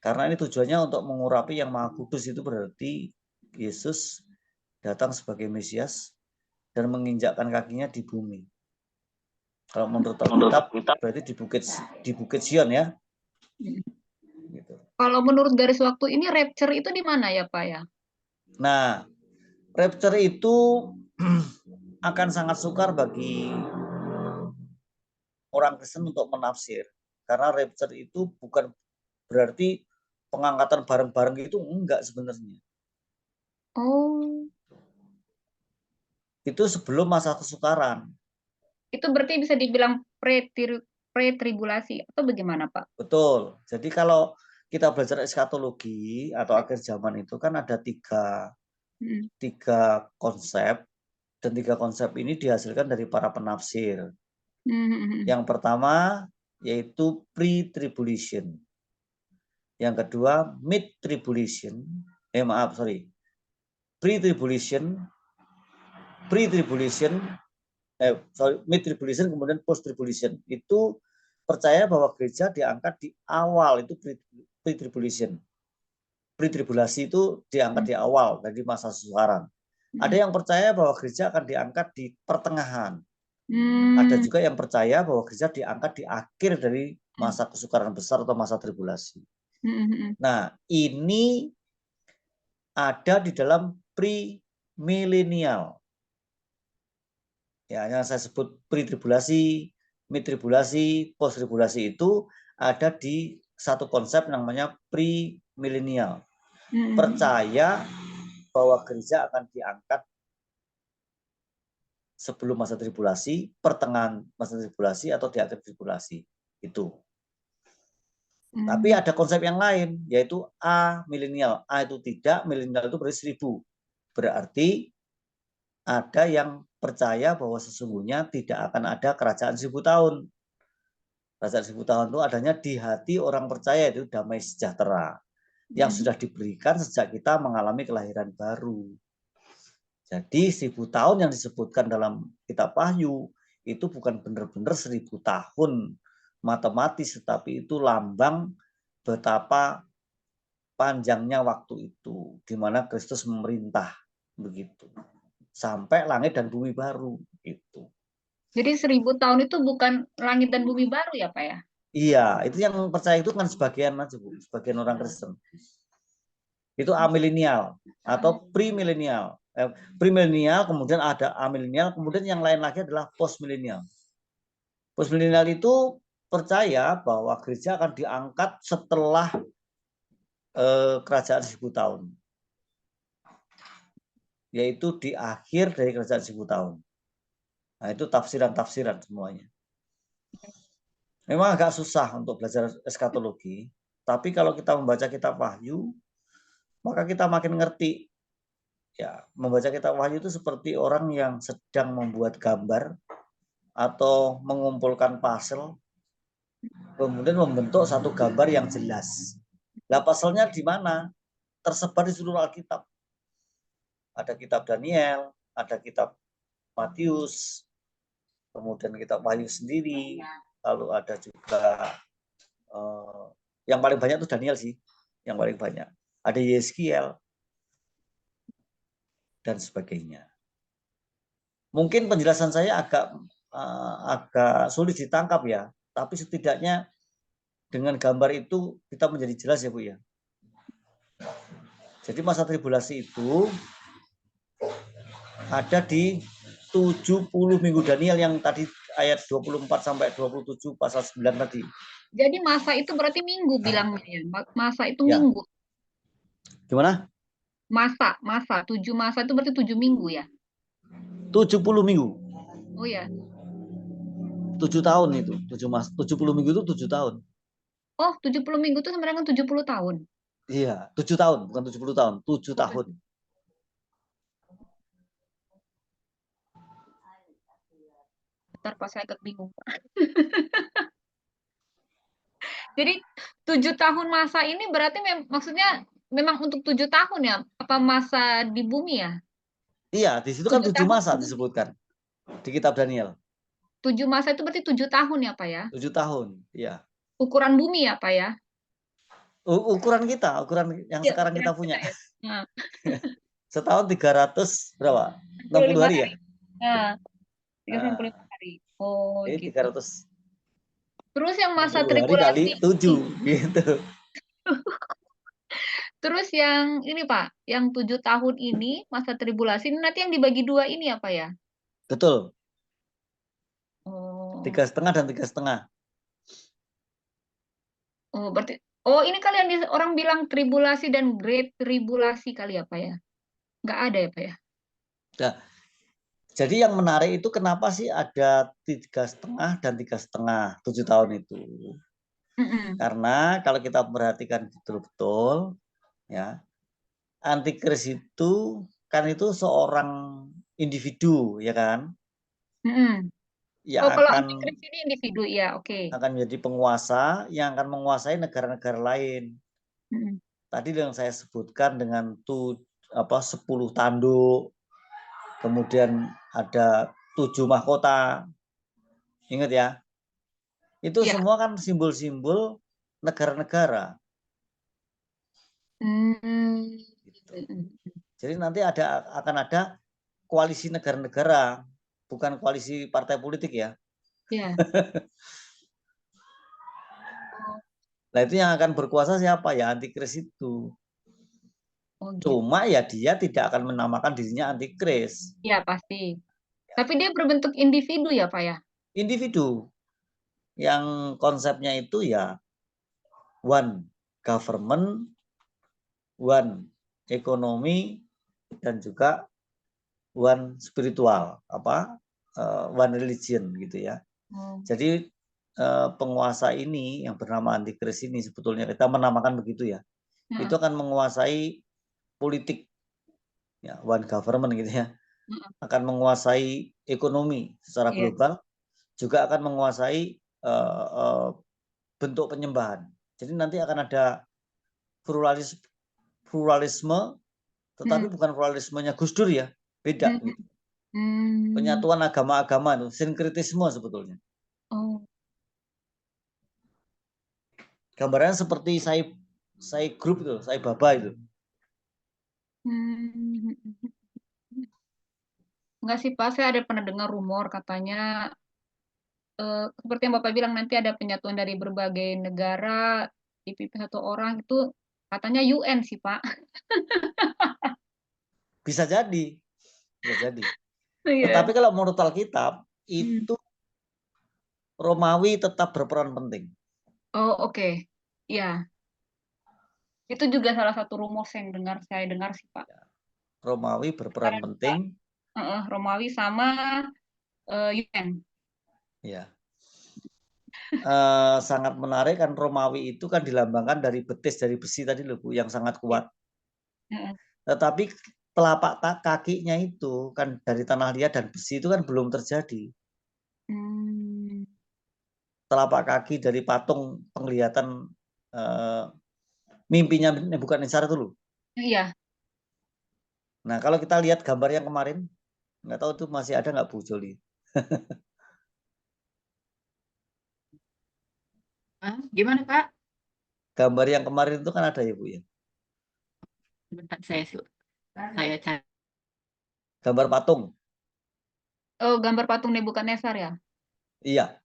Karena ini tujuannya untuk mengurapi yang Maha Kudus, itu berarti Yesus datang sebagai Mesias dan menginjakkan kakinya di bumi. Kalau menurut Alkitab berarti di Bukit Sion ya. Gitu. Kalau menurut garis waktu ini rapture itu di mana ya Pak ya? Nah, rapture itu akan sangat sukar bagi orang Kristen untuk menafsir. Karena rapture itu bukan berarti pengangkatan bareng-bareng itu enggak sebenarnya. Oh. Itu sebelum masa kesukaran. Itu berarti bisa dibilang pre-tribulasi atau bagaimana Pak? Betul. Jadi kalau kita belajar eskatologi atau akhir zaman itu kan ada tiga konsep, dan 3 konsep ini dihasilkan dari para penafsir. Yang pertama yaitu pre-tribulation. Yang kedua mid-tribulation. Pre-tribulation, mid-tribulation, kemudian post-tribulation. Itu percaya bahwa gereja diangkat di awal, itu pre-tribulation. Pre-tribulasi itu diangkat di awal dari masa kesukaran. Ada yang percaya bahwa gereja akan diangkat di pertengahan. Ada juga yang percaya bahwa gereja diangkat di akhir dari masa kesukaran besar atau masa tribulasi. Nah, ini ada di dalam pre-millennial. Ya, yang saya sebut pre-tribulasi, mid-tribulasi, post-tribulasi itu ada di satu konsep namanya pre-millennial. Percaya bahwa gereja akan diangkat sebelum masa tribulasi, pertengahan masa tribulasi, atau di akhir tribulasi. Itu. Tapi ada konsep yang lain, yaitu amilenial. A itu tidak, milenial itu berarti 1000. Berarti ada yang percaya bahwa sesungguhnya tidak akan ada kerajaan 1000 tahun. Kerajaan 1000 tahun itu adanya di hati orang percaya, itu damai sejahtera. Yang sudah diberikan sejak kita mengalami kelahiran baru. Jadi 1000 tahun yang disebutkan dalam kitab Wahyu itu bukan benar-benar 1000 tahun matematis, tetapi itu lambang betapa panjangnya waktu itu, di mana Kristus memerintah begitu sampai langit dan bumi baru itu. Jadi 1000 tahun itu bukan langit dan bumi baru ya Pak ya? Iya, itu yang percaya itu kan sebagian aja Bu, sebagian orang Kristen. Itu amilenial atau premilenial. Premilenial, kemudian ada amilenial, kemudian yang lain lagi adalah postmilenial. Postmilenial itu percaya bahwa gereja akan diangkat setelah kerajaan 1000 tahun. Yaitu di akhir dari kerajaan 1000 tahun. Nah, itu tafsiran-tafsiran semuanya. Memang agak susah untuk belajar eskatologi, tapi kalau kita membaca kitab Wahyu, maka kita makin ngerti. Ya, membaca kitab Wahyu itu seperti orang yang sedang membuat gambar atau mengumpulkan puzzle, kemudian membentuk satu gambar yang jelas. Nah, puzzle-nya di mana? Tersebar di seluruh Alkitab. Ada kitab Daniel, ada kitab Matius, kemudian kitab Wahyu sendiri, lalu ada juga yang paling banyak itu Daniel sih, yang paling banyak. Ada Yeskiel dan sebagainya. Mungkin penjelasan saya agak sulit ditangkap ya, tapi setidaknya dengan gambar itu kita menjadi jelas ya Bu ya. Jadi masa tribulasi itu ada di 70 minggu Daniel yang tadi ayat 24 sampai 27 pasal 9 tadi. Jadi masa itu berarti minggu bilangnya ya. Masa itu Ya. minggu. Gimana? Masa 7 masa itu berarti 7 minggu ya. 70 minggu. Oh ya. 7 tahun itu, 70 minggu itu 7 tahun. Oh, 70 minggu itu sama dengan 70 tahun. Iya, 7 tahun, bukan 70 tahun, 7 tahun. Bentar Pak, saya agak bingung. Jadi 7 tahun masa ini berarti maksudnya memang untuk 7 tahun ya? Apa masa di bumi ya? Iya, di situ kan 7 tahun. masa disebutkan di kitab Daniel. 7 masa itu berarti 7 tahun ya Pak ya? 7 tahun, iya. Ukuran bumi ya Pak ya? Ukuran kita, ukuran yang Ya, sekarang kita ukuran punya. ya. Nah. Setahun 300 berapa? 60 hari ya? Nah, 365 hari. Oh, Ini gitu. 300. Terus yang masa hari tribulasi kali 7 gitu. Terus yang ini Pak, yang 7 tahun ini masa tribulasi ini nanti yang dibagi 2 ini ya Pak ya? Betul. Oh. 3,5 dan 3,5. Oh, berarti ini kali yang orang bilang tribulasi dan great tribulasi kali ya Pak ya? Nggak ada ya Pak ya? Nah, jadi yang menarik itu kenapa sih ada 3,5 dan 3,5 7 tahun itu? Karena kalau kita perhatikan betul-betul, ya, antikris itu kan itu seorang individu, ya kan? Yang kalau akan antikris ini individu ya, oke. akan menjadi penguasa yang akan menguasai negara-negara lain. Tadi yang saya sebutkan dengan 10 tanduk, kemudian ada 7 mahkota. Ingat ya, itu semua kan simbol-simbol negara-negara. Gitu. Jadi nanti akan ada koalisi negara-negara, bukan koalisi partai politik ya. Iya. Nah itu yang akan berkuasa siapa ya? Antikris itu. Cuma ya dia tidak akan menamakan dirinya antikris. Iya pasti. Tapi dia berbentuk individu ya Pak ya? Individu. Yang konsepnya itu ya one government, one ekonomi, dan juga one spiritual, one religion gitu ya. Jadi penguasa ini yang bernama antikris ini sebetulnya kita menamakan begitu ya. Itu akan menguasai politik, ya, one government gitu ya. Akan menguasai ekonomi secara global, juga akan menguasai bentuk penyembahan. Jadi nanti akan ada pluralisme, tetapi bukan pluralismenya Gus Dur ya, beda. Gitu. Penyatuan agama-agama itu, sinkretisme sebetulnya. Gambarannya seperti saya grup itu, saya baba itu. Enggak sih Pak, saya ada pernah dengar rumor katanya seperti yang Bapak bilang nanti ada penyatuan dari berbagai negara dipimpin satu orang, itu katanya UN sih Pak. Bisa jadi. Tetapi kalau menurut Alkitab itu Romawi tetap berperan penting. Oh oke. Ya. Itu juga salah satu rumor yang saya dengar sih Pak. Romawi berperan penting. Romawi sama UN. Ya. sangat menarik kan, Romawi itu kan dilambangkan dari betis dari besi tadi loh Bu, yang sangat kuat. Tetapi telapak kakinya itu kan dari tanah liat dan besi itu kan belum terjadi. Telapak kaki dari patung penglihatan mimpinya Nebukadnezar itu loh. Iya. Nah kalau kita lihat gambar yang kemarin, nggak tahu itu masih ada nggak Bu Joli? Gimana Pak? Gambar yang kemarin itu kan ada ya Bu ya? Bentar saya cari. Gambar patung. Oh, gambar patung Nebukadnezar ya? Iya.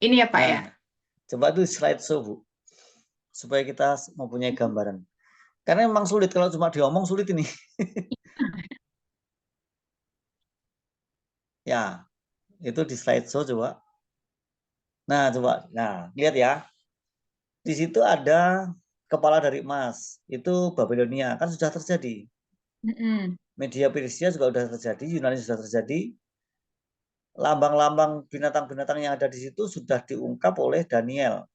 Ini ya Pak ya? Coba itu slide show Bu, supaya kita mempunyai gambaran. Karena memang sulit, kalau cuma diomong sulit ini. Ya, itu di slide show coba. Nah coba, nah lihat ya. Di situ ada kepala dari emas, itu Babilonia, kan sudah terjadi. Media Persia juga sudah terjadi, Yunani sudah terjadi. Lambang-lambang binatang-binatang yang ada di situ sudah diungkap oleh Daniel.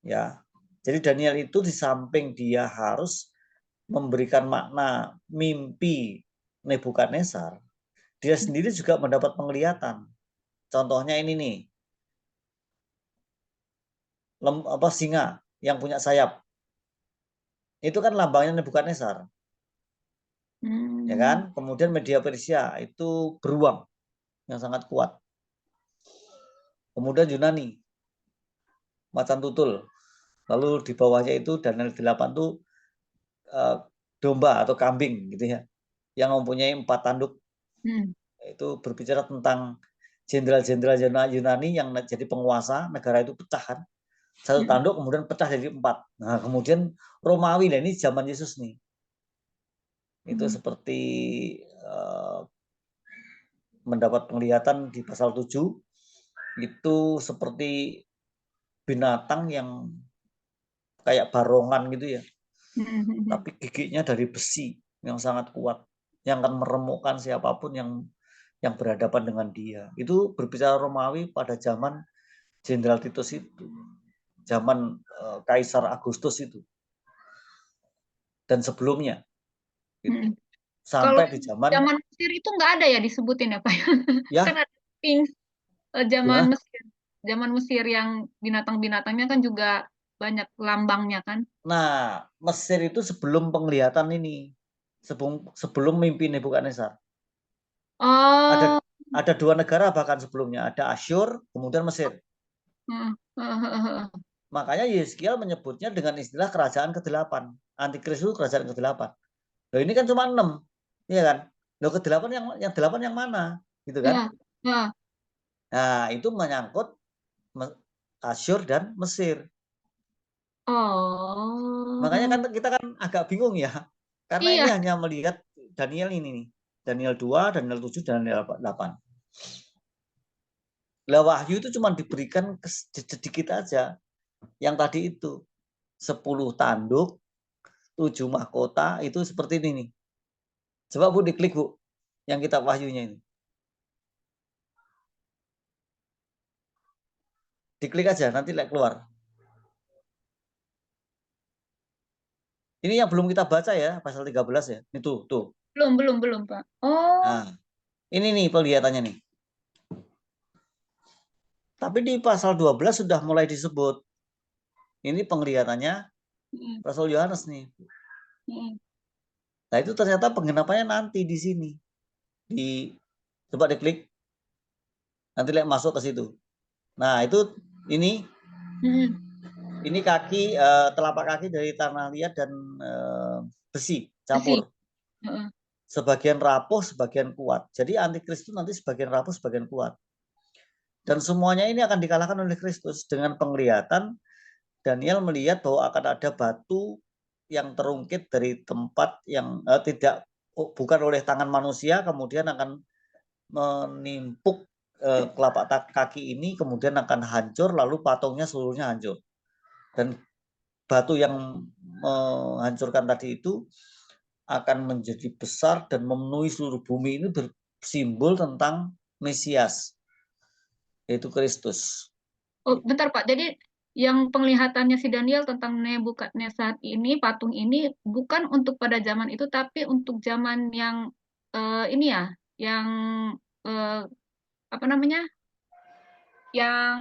Ya, jadi Daniel itu di samping dia harus memberikan makna mimpi Nebukadnezar, dia sendiri juga mendapat penglihatan. Contohnya ini nih, singa yang punya sayap, itu kan lambangnya Nebukadnezar, ya kan? Kemudian media Persia itu beruang yang sangat kuat. Kemudian Yunani, macan tutul. Lalu di bawahnya itu Daniel 8 itu domba atau kambing gitu ya, yang mempunyai 4 tanduk. Itu berbicara tentang jenderal-jenderal Yunani yang jadi penguasa negara itu pecah kan. Satu tanduk kemudian pecah jadi 4. Nah kemudian Romawi, nah ini zaman Yesus nih. Itu seperti mendapat penglihatan di pasal 7, itu seperti binatang yang kayak barongan gitu ya. Tapi giginya dari besi yang sangat kuat, yang akan meremukkan siapapun yang berhadapan dengan dia. Itu berbicara Romawi pada zaman Jenderal Titus itu, zaman Kaisar Agustus itu, dan sebelumnya. Gitu. Sampai Kalau di zaman Mesir itu nggak ada ya disebutin ya Pak? Ya. Kan ada Sphinx zaman Mesir. Zaman Mesir yang binatang-binatangnya kan juga banyak lambangnya kan. Nah, Mesir itu sebelum penglihatan ini, sebelum mimpi Nebukadnezar. Oh. Ada 2 negara bahkan sebelumnya, ada Asyur, kemudian Mesir. Makanya Yeskiel menyebutnya dengan istilah kerajaan ke-8. Antikris itu kerajaan ke-8. Loh ini kan cuma 6, iya kan? Loh ke-8 yang 8 yang mana? Gitu kan? Nah, itu menyangkut Asyur dan Mesir. Makanya kan kita kan agak bingung ya. Karena ini hanya melihat Daniel ini nih. Daniel 2, Daniel 7, Daniel 8. Lah wahyu itu cuma diberikan sedikit aja. Yang tadi itu 10 tanduk, 7 mahkota, itu seperti ini nih. Coba Bu diklik Bu, yang kitab wahyunya ini. Diklik aja, nanti keluar. Ini yang belum kita baca ya, pasal 13 ya. Ini tuh. Belum Pak. Oh. Nah, ini nih penglihatannya nih. Tapi di pasal 12 sudah mulai disebut. Ini penglihatannya Rasul Yohanes nih. Nah, itu ternyata penggenapannya nanti di sini. Coba diklik. Nanti masuk ke situ. Nah, itu ini kaki, telapak kaki dari tanah liat dan besi campur. Sebagian rapuh, sebagian kuat. Jadi antikris itu nanti sebagian rapuh, sebagian kuat. Dan semuanya ini akan dikalahkan oleh Kristus. Dengan penglihatan, Daniel melihat bahwa akan ada batu yang terungkit dari tempat yang bukan oleh tangan manusia, kemudian akan menimpuk telapak kaki ini kemudian akan hancur, lalu patungnya seluruhnya hancur. Dan batu yang menghancurkan tadi itu akan menjadi besar dan memenuhi seluruh bumi. Ini bersimbol tentang Mesias, yaitu Kristus. Oh, bentar Pak. Jadi yang penglihatannya si Daniel tentang Nebukadnezar ini, patung ini bukan untuk pada zaman itu, tapi untuk zaman yang ini ya, yang apa namanya, yang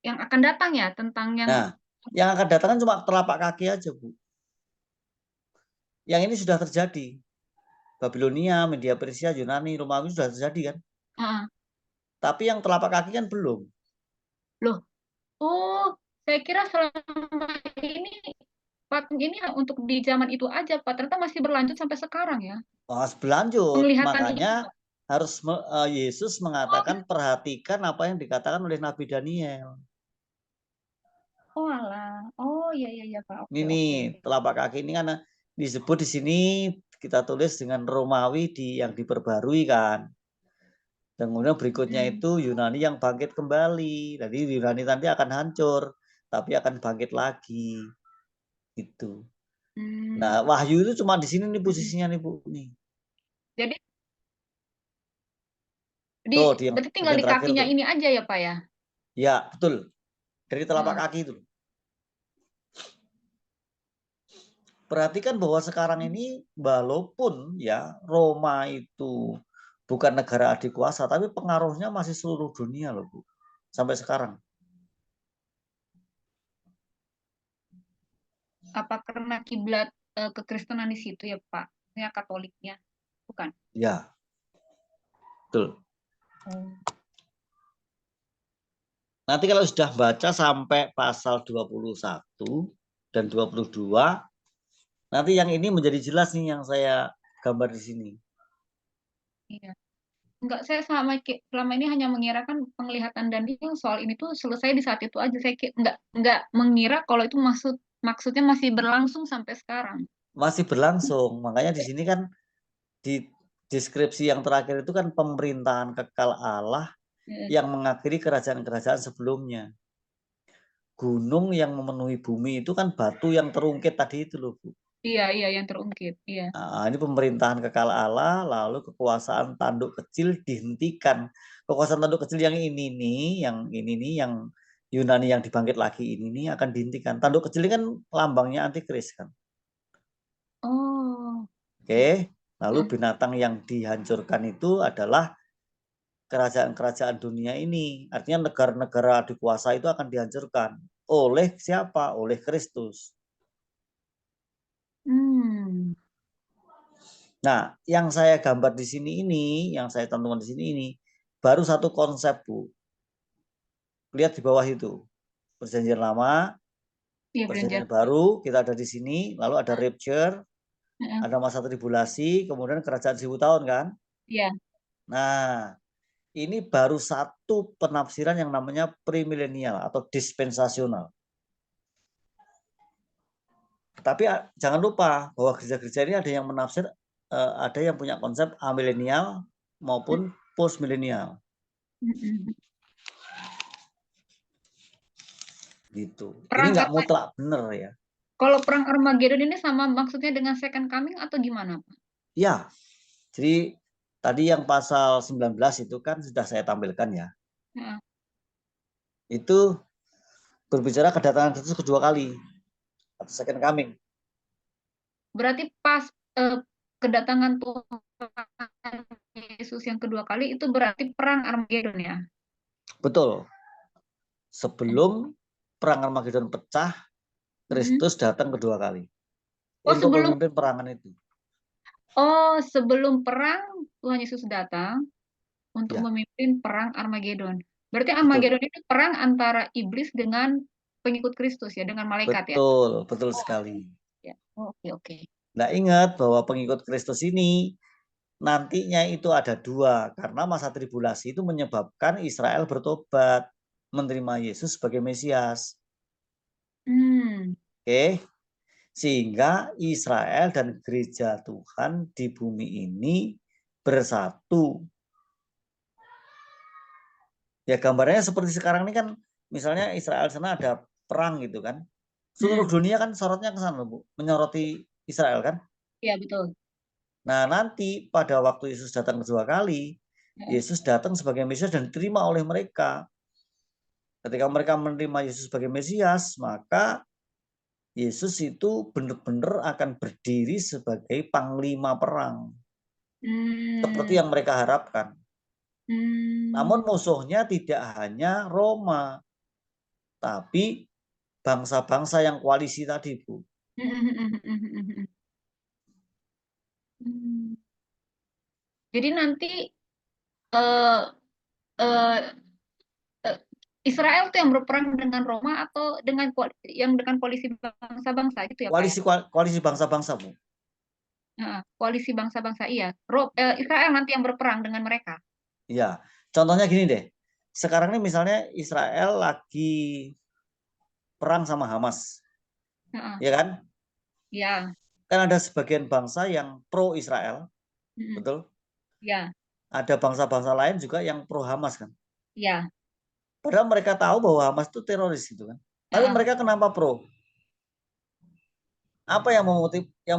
akan datang ya, tentang yang. Nah, yang akan datang kan cuma telapak kaki aja, Bu. Yang ini sudah terjadi. Babilonia, Media Persia, Yunani, Romawi sudah terjadi kan? Tapi yang telapak kaki kan belum. Loh, oh, saya kira selama ini patung ini untuk di zaman itu aja, Pak. Ternyata masih berlanjut sampai sekarang ya. Masih berlanjut. Penglihatannya. Makanya harus Yesus mengatakan perhatikan apa yang dikatakan oleh Nabi Daniel. Oh alah. Oh iya Pak. Oke, Ini telapak kaki ini kan disebut di sini kita tulis dengan Romawi yang diperbarui kan. Dan kemudian berikutnya itu Yunani yang bangkit kembali. Jadi Yunani nanti akan hancur, tapi akan bangkit lagi. Itu. Nah, Wahyu itu cuma di sini nih posisinya nih Bu nih. Jadi berarti tinggal di kakinya ini aja ya Pak ya? Ya, betul. Dari telapak kaki itu. Perhatikan bahwa sekarang ini walaupun ya Roma itu bukan negara adikuasa, tapi pengaruhnya masih seluruh dunia loh Bu. Sampai sekarang. Apa karena kiblat kekristenan di situ ya Pak? Ya Katoliknya, bukan? Ya, betul. Nanti kalau sudah baca sampai pasal 21 dan 22, nanti yang ini menjadi jelas nih yang saya gambar di sini. Iya. Enggak, saya selama ini hanya mengirakan penglihatan Daniel soal ini tuh selesai di saat itu aja. Saya enggak mengira kalau itu maksudnya masih berlangsung sampai sekarang. Masih berlangsung, makanya di sini kan di deskripsi yang terakhir itu kan pemerintahan kekal Allah yang mengakhiri kerajaan-kerajaan sebelumnya. Gunung yang memenuhi bumi itu kan batu yang terungkit tadi itu loh Bu. Iya, yang terungkit. Iya. Nah, ini pemerintahan kekal Allah, lalu kekuasaan tanduk kecil dihentikan. Kekuasaan tanduk kecil yang ini nih, yang Yunani yang dibangkit lagi ini nih akan dihentikan. Tanduk kecil ini kan lambangnya antikris kan. Oh. Oke, lalu binatang yang dihancurkan itu adalah kerajaan-kerajaan dunia ini. Artinya negara-negara dikuasa itu akan dihancurkan. Oleh siapa? Oleh Kristus. Nah, yang saya gambar di sini ini, yang saya tentukan di sini ini, baru satu konsep, Bu. Lihat di bawah itu. Perjanjian lama, perjanjian baru, kita ada di sini, lalu ada rapture, ada masa tribulasi, kemudian kerajaan 1000 tahun kan? Iya. Nah, ini baru satu penafsiran yang namanya premilenial atau dispensasional. Tapi jangan lupa bahwa gereja-gereja ini ada yang menafsir, ada yang punya konsep amilenial maupun postmilenial. Gitu. Ini nggak mutlak benar ya. Kalau perang Armageddon ini sama maksudnya dengan second coming atau gimana Pak? Ya, jadi tadi yang pasal 19 itu kan sudah saya tampilkan ya. Itu berbicara kedatangan Kristus kedua kali atau second coming. Berarti pas kedatangan Tuhan Yesus yang kedua kali itu berarti perang Armageddon ya? Betul. Sebelum perang Armageddon pecah, Kristus datang kedua kali untuk memimpin perangan itu. Oh, sebelum perang Tuhan Yesus datang untuk memimpin perang Armageddon. Berarti Armageddon itu perang antara iblis dengan pengikut Kristus ya, dengan malaikat ya? Betul, betul sekali. Ya. Oke. Nah, ingat bahwa pengikut Kristus ini nantinya itu ada dua, karena masa tribulasi itu menyebabkan Israel bertobat, menerima Yesus sebagai Mesias. Oke. Sehingga Israel dan gereja Tuhan di bumi ini bersatu Ya gambarnya seperti sekarang ini kan, misalnya Israel sana ada perang gitu kan. Seluruh dunia kan sorotnya ke sana, Bu, menyoroti Israel kan. Iya, betul. Nah, nanti pada waktu Yesus datang kedua kali, Yesus datang sebagai Mesias dan diterima oleh mereka. Ketika mereka menerima Yesus sebagai Mesias, maka Yesus itu benar-benar akan berdiri sebagai panglima perang. Seperti yang mereka harapkan. Namun musuhnya tidak hanya Roma, tapi bangsa-bangsa yang koalisi tadi, Bu. Jadi nanti eh, eh, eh, Israel tuh yang berperang dengan Roma atau dengan yang dengan koalisi bangsa-bangsa gitu ya, Pak ya? Koalisi bangsa-bangsa, Bu. Koalisi bangsa-bangsa, iya. Israel nanti yang berperang dengan mereka. Iya, contohnya gini deh. Sekarang ini misalnya Israel lagi perang sama Hamas. Ya kan? Iya. Kan ada sebagian bangsa yang pro Israel. Betul? Iya. Ada bangsa-bangsa lain juga yang pro Hamas kan. Iya. Padahal mereka tahu bahwa Hamas itu teroris gitu kan. Tapi mereka kenapa pro? Apa yang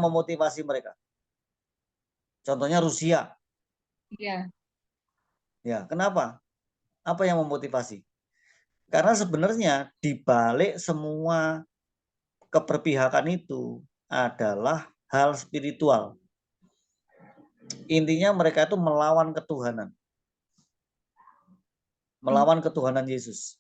memotivasi mereka? Contohnya Rusia. Iya. Ya, kenapa? Apa yang memotivasi? Karena sebenarnya di balik semua keberpihakan itu adalah hal spiritual. Intinya mereka itu melawan ketuhanan. Melawan ketuhanan Yesus.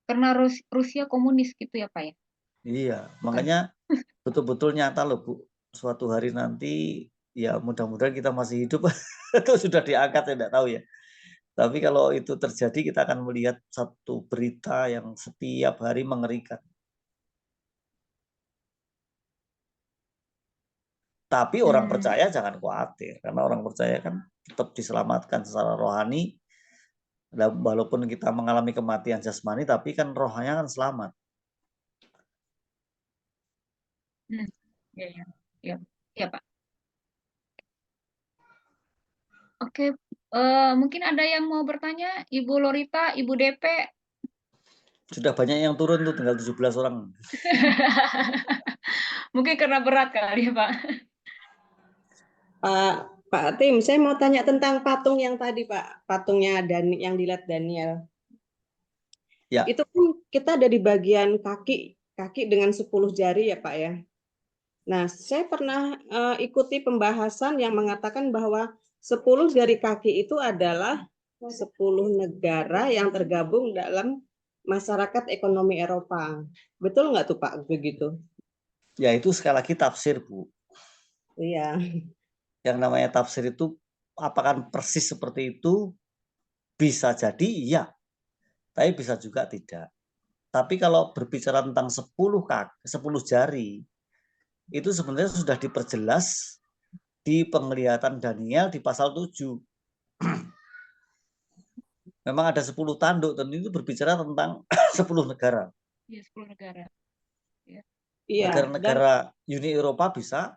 Karena Rusia komunis gitu ya, Pak ya? Iya, makanya betul-betul nyata loh, Bu. Suatu hari nanti, ya mudah-mudahan kita masih hidup atau sudah diangkat, ya tidak tahu ya. Tapi kalau itu terjadi, kita akan melihat satu berita yang setiap hari mengerikan. Tapi orang percaya jangan khawatir, karena orang percaya kan tetap diselamatkan secara rohani. Walaupun kita mengalami kematian jasmani, tapi kan rohnya kan selamat. Ya, ya, Pak. Oke, mungkin ada yang mau bertanya, Ibu Lorita, Ibu DP. Sudah banyak yang turun tuh, tinggal 17 orang. Mungkin karena berat kali ya, Pak. Pak Tim, saya mau tanya tentang patung yang tadi, Pak. Patungnya yang dilihat Daniel. Ya. Itu kan kita ada di bagian kaki dengan 10 jari ya, Pak ya. Nah, saya pernah ikuti pembahasan yang mengatakan bahwa 10 jari kaki itu adalah 10 negara yang tergabung dalam masyarakat ekonomi Eropa. Betul nggak tuh, Pak, begitu? Ya, itu sekali lagi tafsir, Bu. Iya. Yang namanya tafsir itu apakah persis seperti itu? Bisa jadi iya, tapi bisa juga tidak. Tapi kalau berbicara tentang 10 jari, itu sebenarnya sudah diperjelas di penglihatan Daniel di pasal 7. Memang ada 10 tanduk, dan itu berbicara tentang 10 negara. Iya, 10 negara. Iya. Negara-negara Uni Eropa bisa.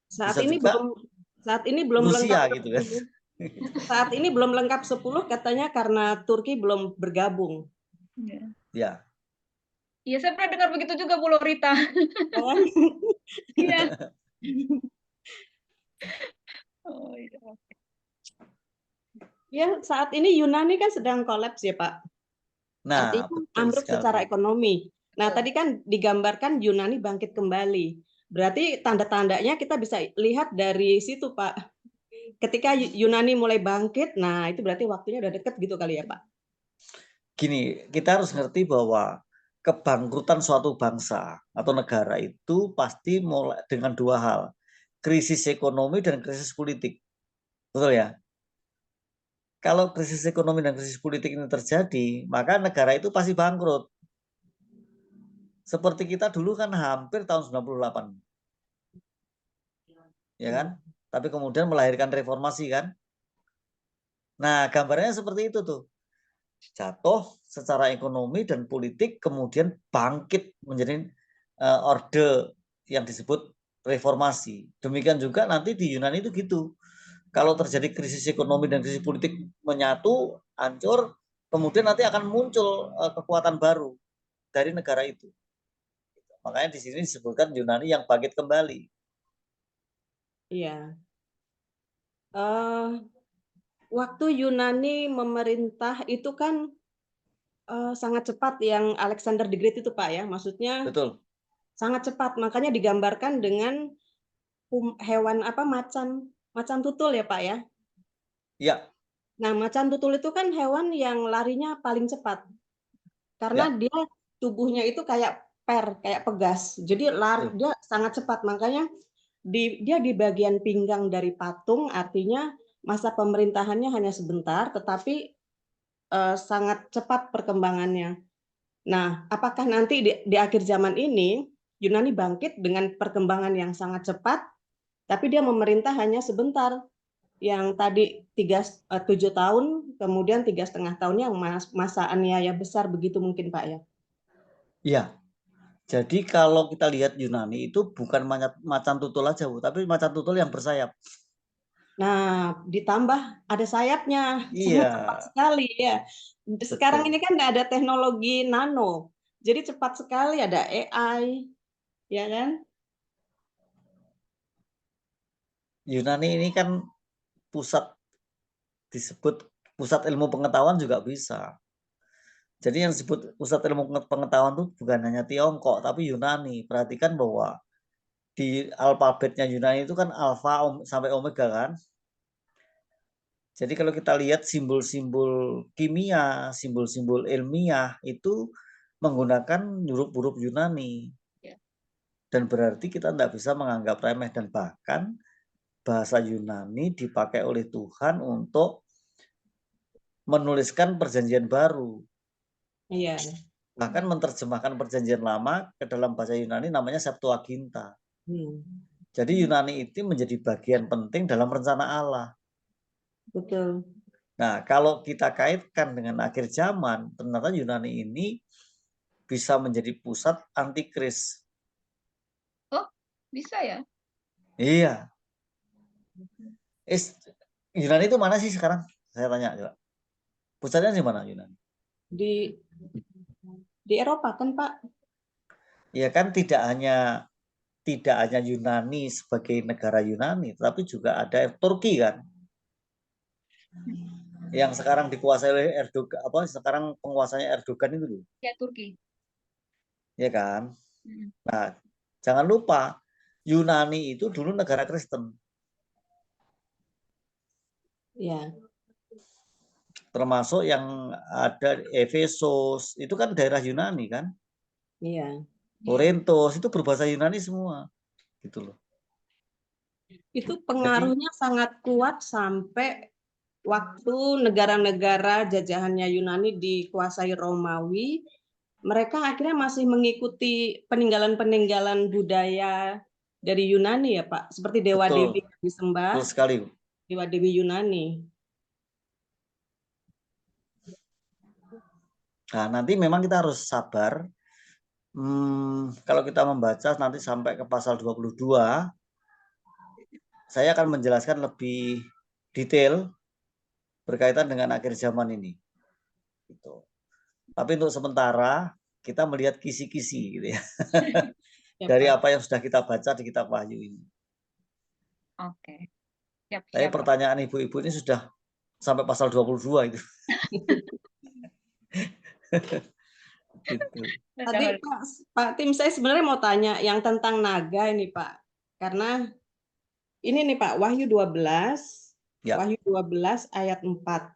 Saat bisa ini juga belum Rusia lengkap gitu kan. Saat ini belum lengkap 10 katanya karena Turki belum bergabung. Ya. Iya, saya pernah dengar begitu juga, Bu Lorita. Iya. Oh, iya. Ya, saat ini Yunani kan sedang kolaps ya, Pak. Nah, artinya betul ambruk sekali. secara ekonomi. Nah, tadi kan digambarkan Yunani bangkit kembali. Berarti tanda-tandanya kita bisa lihat dari situ, Pak. Ketika Yunani mulai bangkit, nah itu berarti waktunya udah deket gitu kali ya, Pak. Gini, kita harus ngerti bahwa kebangkrutan suatu bangsa atau negara itu pasti mulai dengan dua hal. Krisis ekonomi dan krisis politik. Betul ya? Kalau krisis ekonomi dan krisis politik ini terjadi, maka negara itu pasti bangkrut. Seperti kita dulu kan hampir tahun 98. Ya kan? Tapi kemudian melahirkan reformasi kan? Nah, gambarnya seperti itu tuh. Jatuh secara ekonomi dan politik, kemudian bangkit menjadi orde yang disebut reformasi. Demikian juga nanti di Yunani itu gitu. Kalau terjadi krisis ekonomi dan krisis politik menyatu, hancur, kemudian nanti akan muncul kekuatan baru dari negara itu. Makanya di sini disebutkan Yunani yang bangkit kembali. Iya. Waktu Yunani memerintah itu kan sangat cepat, yang Alexander the Great itu Pak ya, maksudnya Betul. sangat cepat, makanya digambarkan dengan hewan apa, macan tutul ya Pak ya. Iya. Nah, macan tutul itu kan hewan yang larinya paling cepat. Karena dia tubuhnya itu kayak kayak pegas. Jadi dia sangat cepat. Makanya dia di bagian pinggang dari patung, artinya masa pemerintahannya hanya sebentar, tetapi sangat cepat perkembangannya. Nah, apakah nanti di akhir zaman ini Yunani bangkit dengan perkembangan yang sangat cepat, tapi dia memerintah hanya sebentar? Yang tadi 7 tahun, kemudian 3,5 tahunnya masa aniaya besar, begitu mungkin Pak ya? Iya. Jadi kalau kita lihat Yunani itu bukan macan tutul aja, Bu, tapi macan tutul yang bersayap. Nah, ditambah ada sayapnya, Iya. sangat cepat sekali ya. Sekarang ini kan ada teknologi nano, jadi cepat sekali, ada AI, ya kan? Yunani ini kan disebut pusat ilmu pengetahuan juga bisa. Jadi yang disebut pusat ilmu pengetahuan itu bukan hanya Tiongkok, tapi Yunani. Perhatikan bahwa di alfabetnya Yunani itu kan alfa sampai omega kan. Jadi kalau kita lihat simbol-simbol kimia, simbol-simbol ilmiah itu menggunakan huruf-huruf Yunani. Dan berarti kita tidak bisa menganggap remeh, dan bahkan bahasa Yunani dipakai oleh Tuhan untuk menuliskan perjanjian baru. Iya. Bahkan menerjemahkan perjanjian lama ke dalam bahasa Yunani namanya Septuaginta. Jadi Yunani itu menjadi bagian penting dalam rencana Allah. Betul. Nah, kalau kita kaitkan dengan akhir zaman, ternyata Yunani ini bisa menjadi pusat antikris. Oh, bisa ya? Iya. Yunani itu mana sih sekarang? Saya tanya coba. Pusatnya di mana Yunani? Di Eropa kan Pak? Ya kan tidak hanya Yunani sebagai negara Yunani, tapi juga ada Turki kan, yang sekarang dikuasai oleh Erdogan, sekarang penguasanya Erdogan itu loh. Ya, Turki. Ya kan. Nah, jangan lupa Yunani itu dulu negara Kristen. Ya. Termasuk yang ada Efesus, itu kan daerah Yunani kan. Iya. Korintus itu berbahasa Yunani semua, gitu loh. Itu pengaruhnya sangat kuat sampai waktu negara-negara jajahannya Yunani dikuasai Romawi, mereka akhirnya masih mengikuti peninggalan-peninggalan budaya dari Yunani ya Pak, seperti dewa-dewi yang disembah. Betul sekali. Dewa-dewi Yunani. Nah, nanti memang kita harus sabar. Kalau kita membaca nanti sampai ke pasal 22, saya akan menjelaskan lebih detail berkaitan dengan akhir zaman ini. Gitu. Tapi untuk sementara kita melihat kisi-kisi gitu ya. Dari apa yang sudah kita baca di kitab Wahyu ini. Oke. Siap, Tapi pertanyaan ibu-ibu ini sudah sampai pasal 22 itu. Gitu. Tadi Pak Tim, saya sebenarnya mau tanya yang tentang naga ini Pak. Karena ini nih Pak, Wahyu 12, Wahyu 12 ayat 4.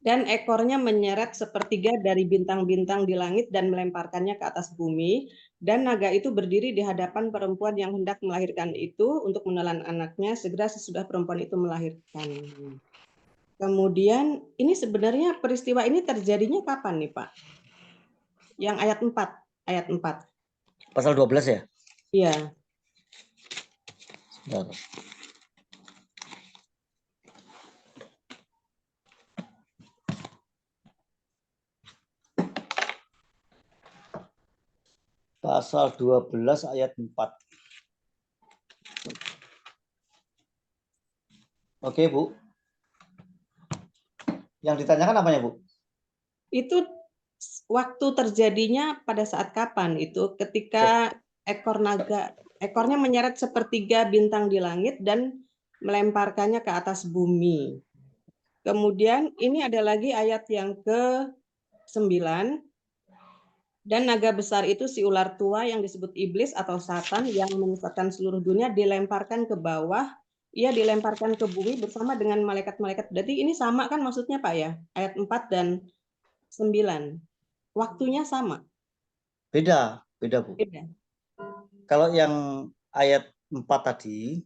Dan ekornya menyeret sepertiga dari bintang-bintang di langit dan melemparkannya ke atas bumi. Dan naga itu berdiri di hadapan perempuan yang hendak melahirkan itu untuk menelan anaknya segera sesudah perempuan itu melahirkan. Kemudian ini sebenarnya peristiwa ini terjadinya kapan nih Pak? Yang ayat 4. Pasal 12 ya? Iya. Bentar. Pasal 12 ayat 4. Oke, Bu. Yang ditanyakan apanya, Bu? Itu waktu terjadinya pada saat kapan itu? Ketika ekornya menyeret sepertiga bintang di langit dan melemparkannya ke atas bumi. Kemudian ini ada lagi ayat yang ke-9. Dan naga besar itu si ular tua yang disebut iblis atau Satan yang menyesatkan seluruh dunia dilemparkan ke bawah. Ia dilemparkan ke bumi bersama dengan malaikat-malaikat. Berarti ini sama kan maksudnya Pak ya? Ayat 4 dan 9. Waktunya sama. Beda, Bu. Beda. Kalau yang ayat 4 tadi,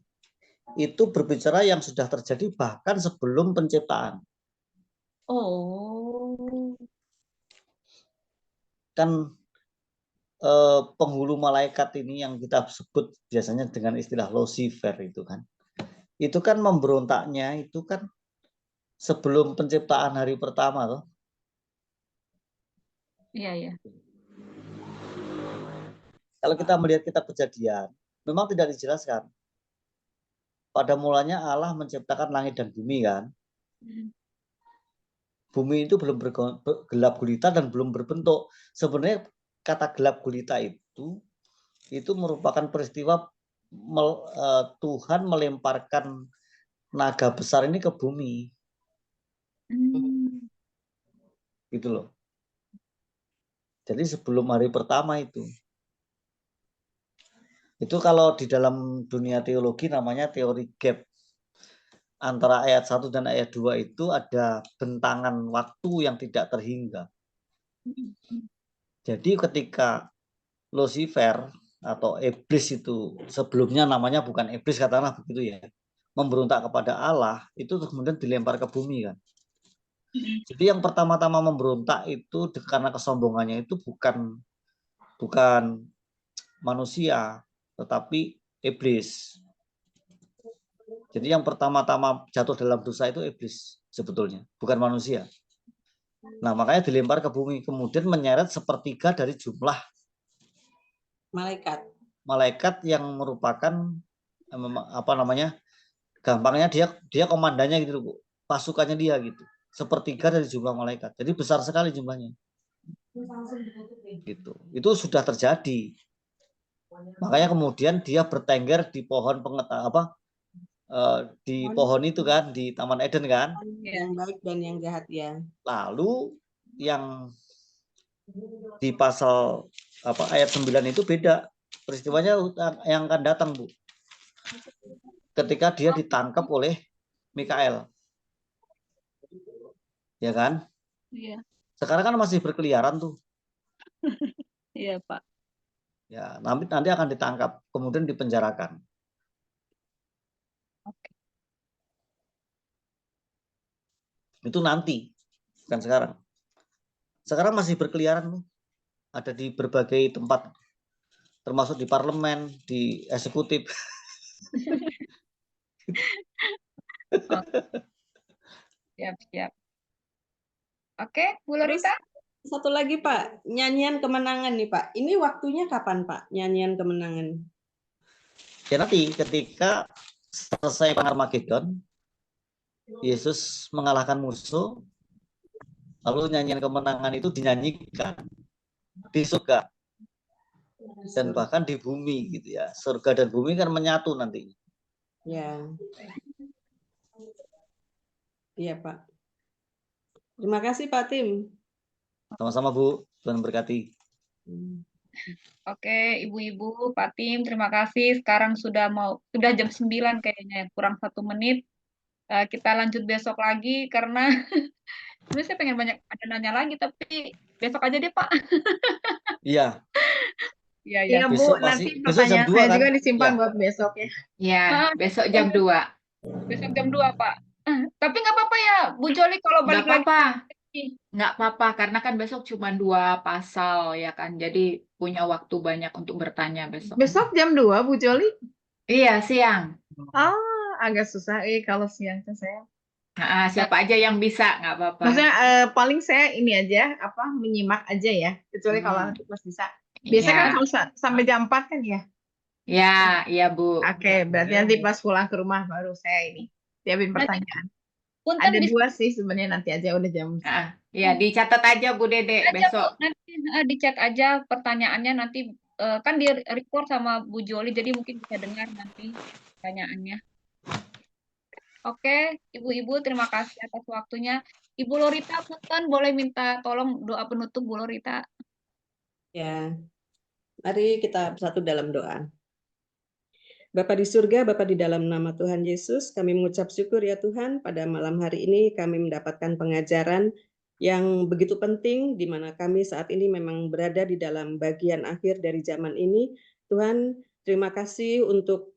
itu berbicara yang sudah terjadi bahkan sebelum penciptaan. Oh. Kan penghulu malaikat ini yang kita sebut biasanya dengan istilah Lucifer itu kan. Itu kan memberontaknya itu kan sebelum penciptaan hari pertama toh. Iya, iya. Kalau kita melihat kitab Kejadian, memang tidak dijelaskan. Pada mulanya Allah menciptakan langit dan bumi kan. Bumi itu belum gelap gulita dan belum berbentuk. Sebenarnya kata gelap gulita itu merupakan peristiwa Tuhan melemparkan naga besar ini ke bumi. Gitu loh. Jadi sebelum hari pertama itu. Itu kalau di dalam dunia teologi namanya teori gap. Antara ayat 1 dan ayat 2 itu ada bentangan waktu yang tidak terhingga. Jadi ketika Lucifer atau iblis itu sebelumnya namanya bukan iblis katakanlah begitu ya, memberontak kepada Allah, itu kemudian dilempar ke bumi kan. Jadi yang pertama-tama memberontak itu karena kesombongannya itu bukan manusia, tetapi iblis. Jadi yang pertama-tama jatuh dalam dosa itu iblis sebetulnya, bukan manusia. Nah, makanya dilempar ke bumi, kemudian menyeret sepertiga dari jumlah malaikat yang merupakan apa namanya? Gampangnya dia komandannya gitu, Bu. Pasukannya dia gitu. Sepertiga dari jumlah malaikat. Jadi besar sekali jumlahnya. Gitu. Itu sudah terjadi. Makanya kemudian dia bertengger di pohon di pohon itu kan, di Taman Eden kan. Yang baik dan yang jahat ya. Lalu yang di pasal ayat 9 itu beda. Peristiwanya yang akan datang, Bu. Ketika dia ditangkap oleh Mikael. Ya kan? Iya. Sekarang kan masih berkeliaran tuh. Iya, Pak. Ya, nanti akan ditangkap, kemudian dipenjarakan. Oke. Itu nanti, bukan sekarang. Sekarang masih berkeliaran tuh. Ada di berbagai tempat, termasuk di parlemen, di eksekutif. Siap. Oke, Bu Lorita. Satu lagi Pak, nyanyian kemenangan nih Pak. Ini waktunya kapan Pak, nyanyian kemenangan? Ya nanti ketika selesai perang Armageddon, Yesus mengalahkan musuh, lalu nyanyian kemenangan itu dinyanyikan di surga dan bahkan di bumi gitu ya. Surga dan bumi kan menyatu nanti. Ya. Iya Pak. Terima kasih Pak Tim. Sama-sama Bu, Tuhan berkati. Oke, Ibu-ibu, Pak Tim, terima kasih. Sekarang sudah jam 9 kayaknya, kurang 1 menit. Kita lanjut besok lagi karena sebenarnya saya pengen banyak ada nanya lagi, tapi besok aja deh Pak. Iya. Iya, Bu, Besok nanti besok jam pertanyaan 2 saya kan? juga disimpan Ya. buat besok ya. Iya, besok jam 2. Besok jam 2, Pak. Tapi nggak apa-apa ya, Bu Joli kalau balik lagi. Nggak apa-apa, karena kan besok cuma 2 pasal ya kan. Jadi punya waktu banyak untuk bertanya besok. Besok jam 2, Bu Joli? Iya, siang. Agak susah kalau siang saya. Siapa aja yang bisa, nggak apa-apa. Maksudnya paling saya ini aja, menyimak aja ya. Kecuali kalau nanti pas bisa. Biasanya kan kalau sampai jam 4 kan ya? Ya, iya Bu. Oke, berarti nanti pas pulang ke rumah baru saya ini. siapin Nanti pertanyaan. punten Ada bisa 2 sih sebenarnya, nanti aja udah jam. Ya, dicatat aja Bu Dede aja Bu, besok. nanti di chat aja pertanyaannya nanti kan di record sama Bu Joli jadi mungkin bisa dengar nanti pertanyaannya. Oke, Ibu-ibu terima kasih atas waktunya. Ibu Lorita punten boleh minta tolong doa penutup Bu Lorita. Ya, mari kita bersatu dalam doa. Bapa di surga, Bapa di dalam nama Tuhan Yesus, kami mengucap syukur ya Tuhan, pada malam hari ini kami mendapatkan pengajaran yang begitu penting, di mana kami saat ini memang berada di dalam bagian akhir dari zaman ini. Tuhan, terima kasih untuk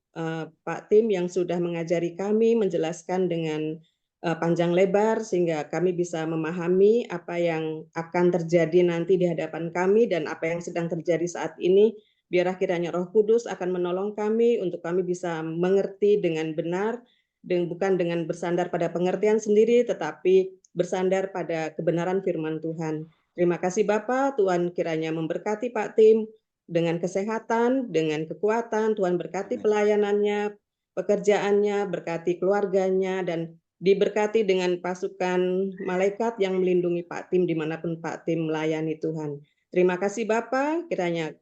Pak Tim yang sudah mengajari kami, menjelaskan dengan panjang lebar, sehingga kami bisa memahami apa yang akan terjadi nanti di hadapan kami dan apa yang sedang terjadi saat ini. Biarlah kiranya Roh Kudus akan menolong kami untuk kami bisa mengerti dengan benar, dan bukan dengan bersandar pada pengertian sendiri, tetapi bersandar pada kebenaran firman Tuhan. Terima kasih Bapa, Tuhan kiranya memberkati Pak Tim dengan kesehatan, dengan kekuatan, Tuhan berkati pelayanannya, pekerjaannya, berkati keluarganya, dan diberkati dengan pasukan malaikat yang melindungi Pak Tim dimanapun Pak Tim melayani Tuhan. Terima kasih Bapa, kiranya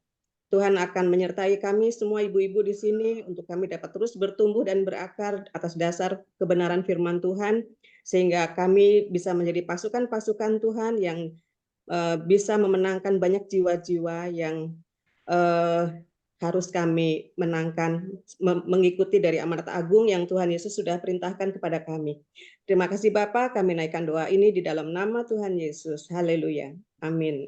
Tuhan akan menyertai kami semua ibu-ibu di sini untuk kami dapat terus bertumbuh dan berakar atas dasar kebenaran firman Tuhan, sehingga kami bisa menjadi pasukan-pasukan Tuhan yang bisa memenangkan banyak jiwa-jiwa yang harus kami menangkan, mengikuti dari amanat agung yang Tuhan Yesus sudah perintahkan kepada kami. Terima kasih Bapa, kami naikkan doa ini di dalam nama Tuhan Yesus. Haleluya. Amin.